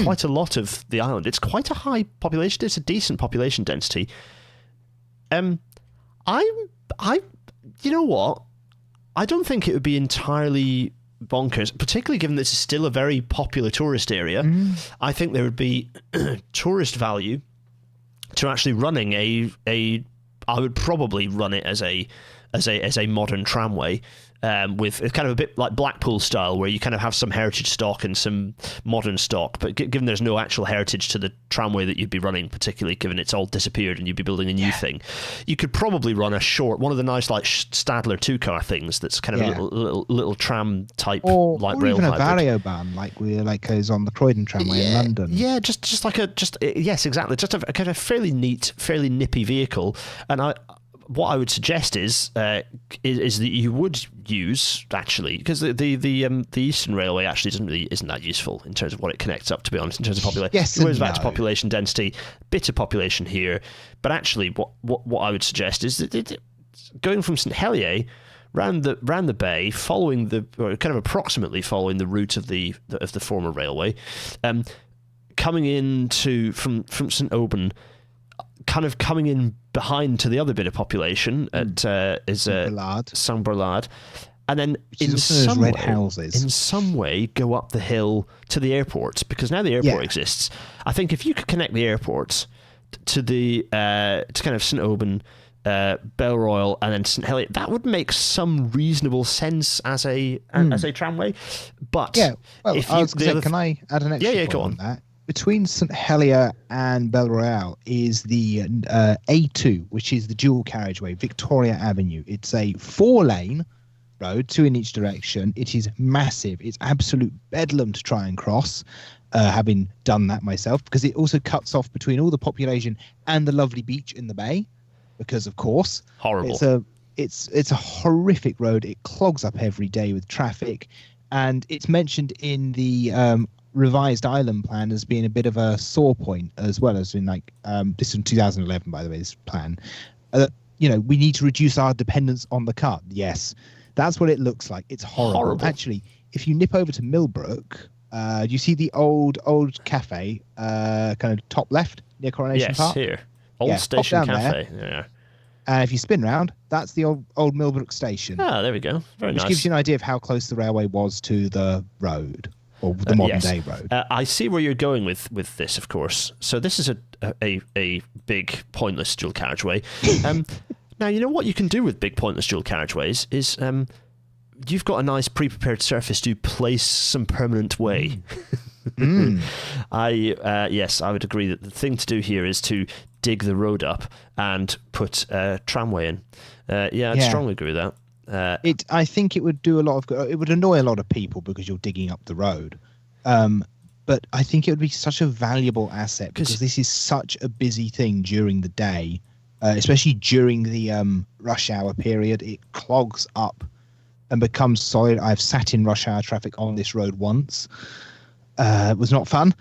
quite a lot of the island. It's quite a high population. It's a decent population density. You know what? I don't think it would be entirely bonkers, particularly given this is still a very popular tourist area. I think there would be tourist value to actually running I would probably run it as a modern tramway, with kind of a bit like Blackpool style, where you kind of have some heritage stock and some modern stock, but given there's no actual heritage to the tramway that you'd be running, particularly given it's all disappeared and you'd be building a new thing, you could probably run one of the nice like Stadler 2-car things that's kind of a little tram type light rail
even
hybrid.
a Varioban like goes on the Croydon tramway in London.
Yeah, yes, exactly, just a kind of fairly neat, fairly nippy vehicle. And what I would suggest is that you would use, actually, because the Eastern Railway actually isn't that useful in terms of what it connects up, to be honest, in terms of population.
Yes,
it goes back to population density, bit of population here, but actually what I would suggest is that going from St Helier round the bay, approximately following the route of the former railway, coming into from St Oban, kind of coming in behind to the other bit of population at Saint Berlard, and then in some way go up the hill to the airport, because now the airport exists. I think if you could connect the airports to kind of St Oban, Belroyal, and then St Helier, that would make some reasonable sense as a tramway. But can I add an extra point on that?
Between St Helier and Belroyal is the A2, which is the dual carriageway, Victoria Avenue. It's a 4-lane road, 2 in each direction. It is massive. It's absolute bedlam to try and cross, having done that myself, because it also cuts off between all the population and the lovely beach in the bay, because, of course,
horrible.
It's a horrific road. It clogs up every day with traffic, and it's mentioned in the revised island plan as being a bit of a sore point, as well as in this is in 2011, by the way, this plan. We need to reduce our dependence on the car. Yes, that's what it looks like. It's horrible. Actually, if you nip over to Millbrook, do you see the old cafe, kind of top left near Coronation Park?
Yes, here. Old Station Cafe. Yeah.
And if you spin round, that's the old Millbrook station.
Ah, there we go. Very nice.
Which gives you an idea of how close the railway was to the road, or the modern day road.
I see where you're going with this, of course. So this is a big pointless dual carriageway. Now, you know what you can do with big pointless dual carriageways is you've got a nice pre-prepared surface to place some permanent way. I would agree that the thing to do here is to dig the road up and put a tramway in. I'd strongly agree with that.
I think it would do a lot of. It would annoy a lot of people because you're digging up the road, but I think it would be such a valuable asset because this is such a busy thing during the day, especially during the rush hour period. It clogs up and becomes solid. I've sat in rush hour traffic on this road once. It was not fun.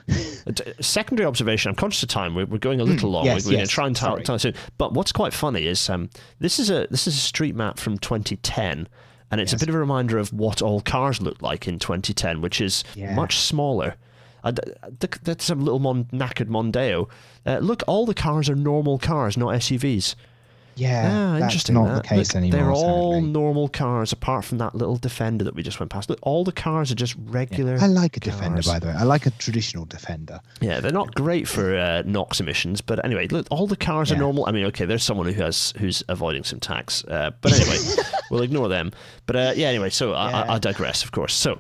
Secondary observation. I'm conscious of time. We're going a little long. We're going to try and time soon. But what's quite funny is this is a street map from 2010, and it's a bit of a reminder of what all cars looked like in 2010, which is much smaller. That's a little knackered Mondeo. Look, all the cars are normal cars, not SUVs.
Yeah, that's
interesting.
not the case
Look,
anymore.
they're all
sadly.
normal cars, apart from that little Defender that we just went past. Look, all the cars are just regular.
I like a
cars.
Defender, by the way. I like a traditional Defender.
Yeah, they're not great for NOx emissions, but anyway, look, all the cars are normal. I mean, okay, there's someone who's avoiding some tax, but anyway, we'll ignore them. But yeah, anyway, so I digress, of course. So,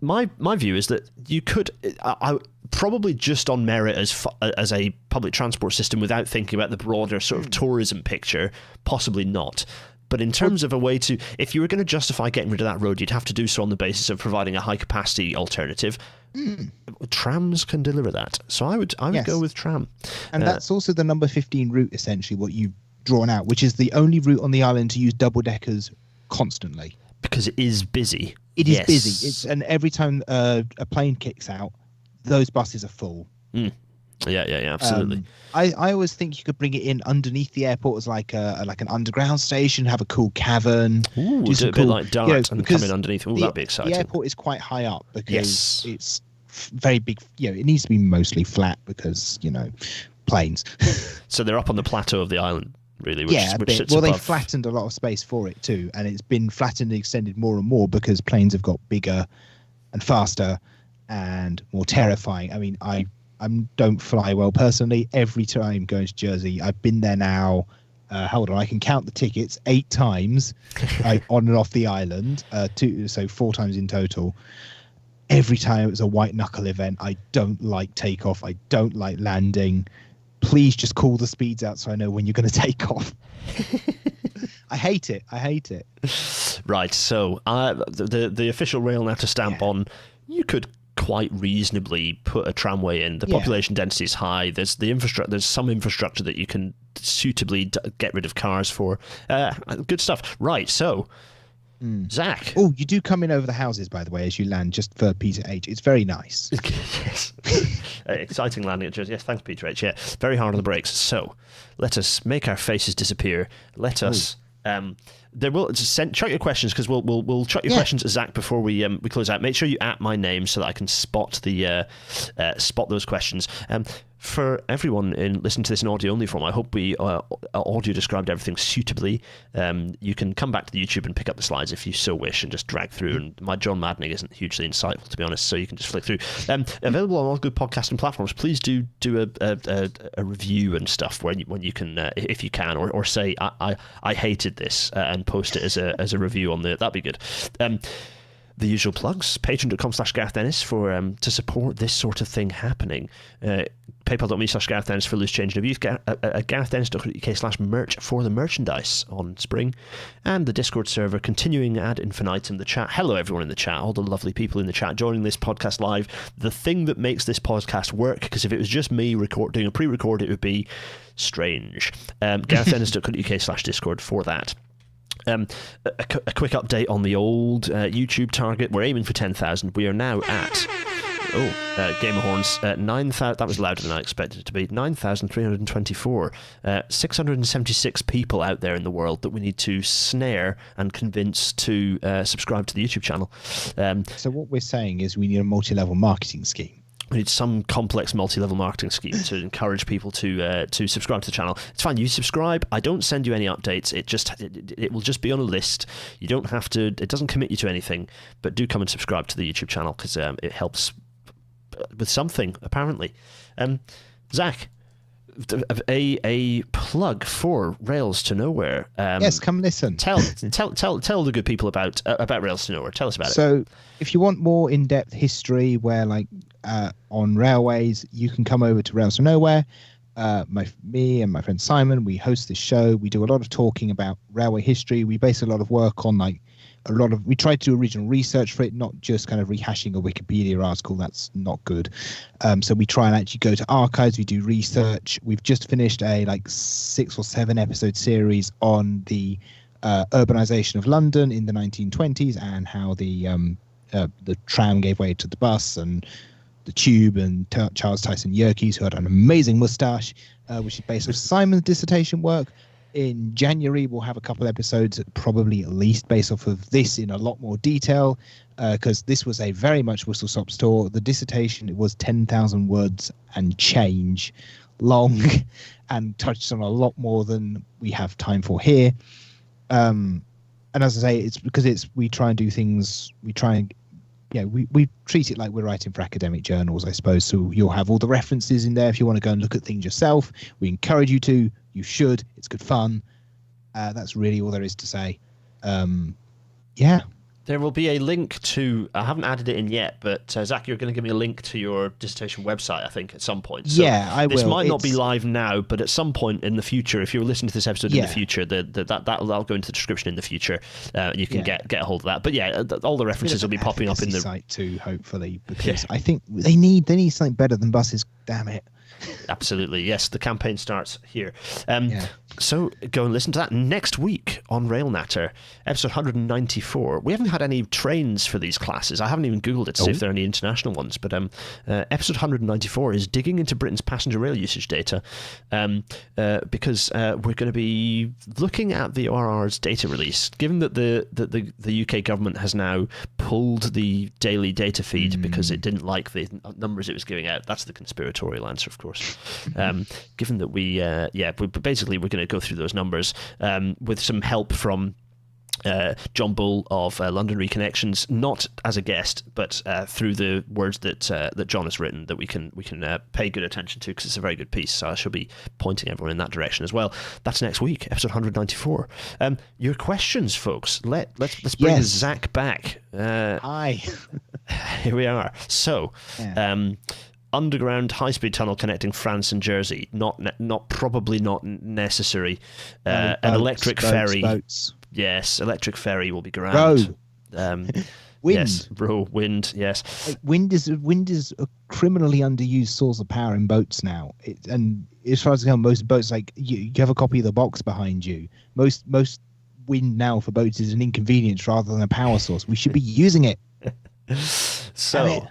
my view is that you could, I probably just on merit as a public transport system, without thinking about the broader sort of tourism picture, possibly not. But in terms of a way to, if you were going to justify getting rid of that road, you'd have to do so on the basis of providing a high capacity alternative. Trams can deliver that, so I would go with tram.
And that's also the number 15 route, essentially, what you've drawn out, which is the only route on the island to use double deckers constantly,
because it is busy.
It is busy. And every time a plane kicks out, those buses are full.
Yeah, absolutely.
I always think you could bring it in underneath the airport as like an underground station, have a cool cavern.
Ooh, do a bit like Dart and come in underneath. Ooh, that'd be exciting.
The airport is quite high up because it's very big. It needs to be mostly flat because planes.
So they're up on the plateau of the island, really. Which sits
above.
They
flattened a lot of space for it too, and it's been flattened and extended more and more because planes have got bigger and faster and more terrifying. I mean, I don't fly well personally. Every time going to Jersey, I've been there now. Hold on, I can count the tickets 8 times on and off the island. 4 times in total. Every time it was a white knuckle event. I don't like takeoff. I don't like landing. Please just call the speeds out so I know when you're going to take off. I hate it.
Right. So the official rail now to stamp on. You could quite reasonably put a tramway in. The population density is high. There's some infrastructure that you can suitably get rid of cars for. Good stuff. Right. So, Zach.
Oh, you do come in over the houses, by the way, as you land, just for Peter H. It's very nice.
Yes. Exciting landing at Jersey. Yes, thanks, Peter H. Yeah, very hard on the brakes. So, let us make our faces disappear. Let us. There will chuck your questions, because we'll chuck your questions at Zach before we close out. Make sure you at my name so that I can spot those questions. For everyone listening to this in audio only form, I hope we audio described everything suitably. You can come back to the YouTube and pick up the slides if you so wish, and just drag through. And my John Maddening isn't hugely insightful, to be honest, so you can just flick through. Available on all good podcasting platforms. Please do a review and stuff when you can, if you can, or say I hated this and post it as a review on that'd be good. The usual plugs: patreon.com/Gareth Dennis to support this sort of thing happening. PayPal.me/Gareth Dennis for loose change and abuse. GarethDennis.co.uk/merch for the merchandise on spring. And the Discord server continuing ad infinitum. The chat. Hello, everyone in the chat. All the lovely people in the chat joining this podcast live. The thing that makes this podcast work, because if it was just me doing a pre-record, it would be strange. GarethDennis.co.uk/Discord for that. A quick update on the old YouTube target. We're aiming for 10,000. We are now at Game of Horns 9,000. That was louder than I expected it to be. 9,324. 676 people out there in the world that we need to snare and convince to subscribe to the YouTube channel.
So what we're saying is we need a multi-level marketing scheme.
We need some complex multi-level marketing scheme to encourage people to subscribe to the channel. It's fine. You subscribe. I don't send you any updates. It will just be on a list. You don't have to. It doesn't commit you to anything. But do come and subscribe to the YouTube channel, because it helps with something, apparently. Zach, a plug for Rails to Nowhere.
Yes, come listen.
Tell the good people about Rails to Nowhere. Tell us about it.
So, if you want more in-depth history, where on railways, you can come over to Rails to Nowhere. Me and my friend Simon, we host this show. We do a lot of talking about railway history. We base a lot of work on we try to do original research for it, not just kind of rehashing a Wikipedia article. That's not good. So we try and actually go to archives. We do research. We've just finished a 6 or 7 episode series on the urbanization of London in the 1920s and how the tram gave way to the bus and the tube, and Charles Tyson Yerkes, who had an amazing moustache, which is based on Simon's dissertation work. In January, we'll have a couple episodes, probably at least, based off of this in a lot more detail, because this was a very much whistle-stop tour. The dissertation, it was 10,000 words and change long and touched on a lot more than we have time for here. And as I say, it's because we try and do things. We treat it like we're writing for academic journals, I suppose. So you'll have all the references in there if you want to go and look at things yourself. We encourage you to. You should. It's good fun. That's really all there is to say. Yeah.
There will be a link to, I haven't added it in yet, but Zach, you're going to give me a link to your dissertation website, I think, at some point. So
yeah, I will.
This might not be live now, but at some point in the future, if you're listening to this episode in the future, that'll go into the description in the future. You can get a hold of that. But yeah, all the references will be popping up in the
site too, hopefully, because I think they need something better than buses. Damn it.
Absolutely, yes. The campaign starts here. So go and listen to that next week on Rail Natter, episode 194. We haven't had any trains for these classes. I haven't even Googled it to see if there are any international ones. But episode 194 is digging into Britain's passenger rail usage data, because we're going to be looking at the ORR's data release. Given that the UK government has now pulled the daily data feed because it didn't like the numbers it was giving out. That's the conspiratorial answer, of course. Given that we're going to go through those numbers with some help from John Bull of London Reconnections, not as a guest, but through the words that John has written that we can pay good attention to, because it's a very good piece. So I shall be pointing everyone in that direction as well. That's next week, episode 194. Your questions, folks. Let's bring Zach back.
Hi.
Here we are. So. Underground high-speed tunnel connecting France and Jersey, probably not necessary. An electric ferry.
Boats.
Yes, electric ferry will be grand.
Wind.
Yes, wind. Yes.
Wind is a criminally underused source of power in boats now. And as far as I know, most boats, like you have a copy of the box behind you. Most wind now for boats is an inconvenience rather than a power source. We should be using it.
So.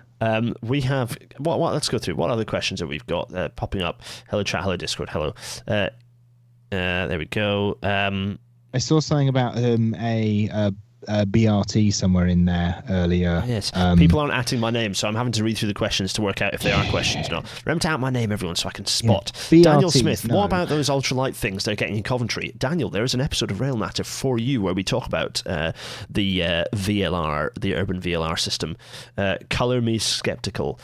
We have what? Let's go through what other questions that we've got popping up. Hello chat, hello Discord, hello. There we go.
I saw something about a BRT somewhere in there earlier.
Yes, people aren't atting my name, so I'm having to read through the questions to work out if they are questions or not. Remember to at my name, everyone, so I can spot.
Yeah.
Daniel
BRTs,
Smith,
no.
what about those ultralight things they're getting in Coventry? Daniel, there is an episode of Rail Natter for you where we talk about the VLR, the urban VLR system. Colour me skeptical.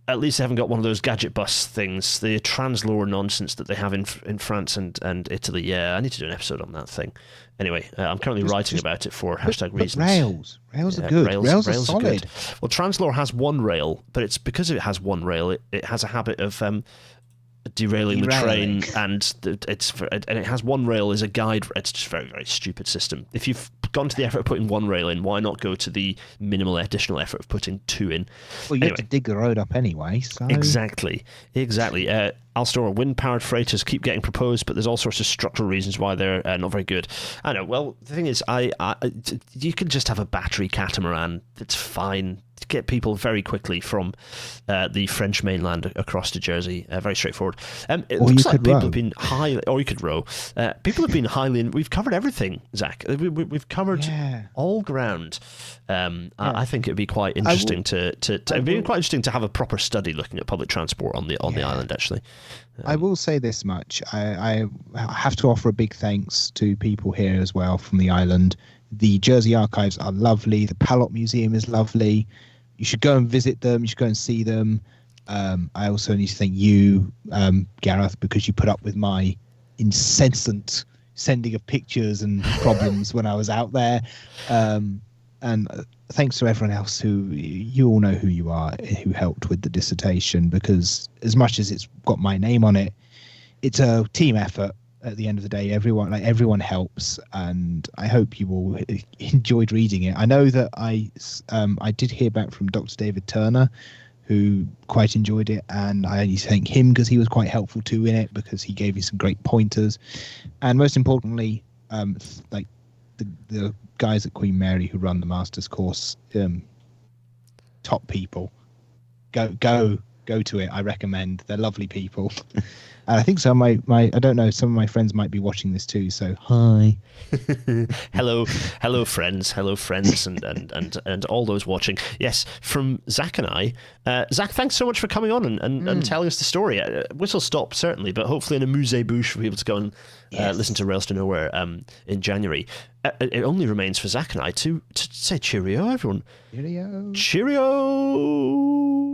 At least they haven't got one of those gadget bus things, the translore nonsense that they have in France and Italy. Yeah, I need to do an episode on that thing. Anyway, I'm currently writing about it for #reasons.
Rails are good. Rails are solid.
Good. Well, translore has one rail, but it's because it has one rail, it has a habit of derailing the train, and it has one rail as a guide. It's just a very, very stupid system. If you've gone to the effort of putting one rail in, why not go to the minimal additional effort of putting two in?
Well, you have to dig the road up anyway. So.
Exactly. Alstor, wind-powered freighters keep getting proposed, but there's all sorts of structural reasons why they're not very good. I know. Well, the thing is, you can just have a battery catamaran. It's fine. To get people very quickly from the French mainland across to Jersey. Very straightforward. It looks like people have been highly... Or you could row. People have been highly... We've covered everything, Zach. We've covered all ground. I think it'd be quite interesting it'd be quite interesting to have a proper study looking at public transport on the island, actually.
I will say this much. I have to offer a big thanks to people here as well from the island. The Jersey archives are lovely. The Palop Museum is lovely. You should go and visit them. You should go and see them. I also need to thank you, Gareth, because you put up with my incessant sending of pictures and problems when I was out there. And thanks to everyone else who you all know who you are, who helped with the dissertation, because as much as it's got my name on it, it's a team effort. At the end of the day, everyone helps, and I hope you all enjoyed reading it. I know that I did hear back from Dr. David Turner, who quite enjoyed it, and I need to thank him because he was quite helpful too in it, because he gave me some great pointers, and most importantly, like the guys at Queen Mary who run the master's course, top people. Go go to it. I recommend. They're lovely people. And I think some of my I don't know, some of my friends might be watching this too, so hi.
hello friends, and all those watching. Yes, from Zach and I. Zach, thanks so much for coming on and telling us the story. Whistle Stop, certainly, but hopefully in a musée bouche for people to go and listen to Rails to Nowhere in January. It only remains for Zach and I to say cheerio, everyone.
Cheerio.
Cheerio.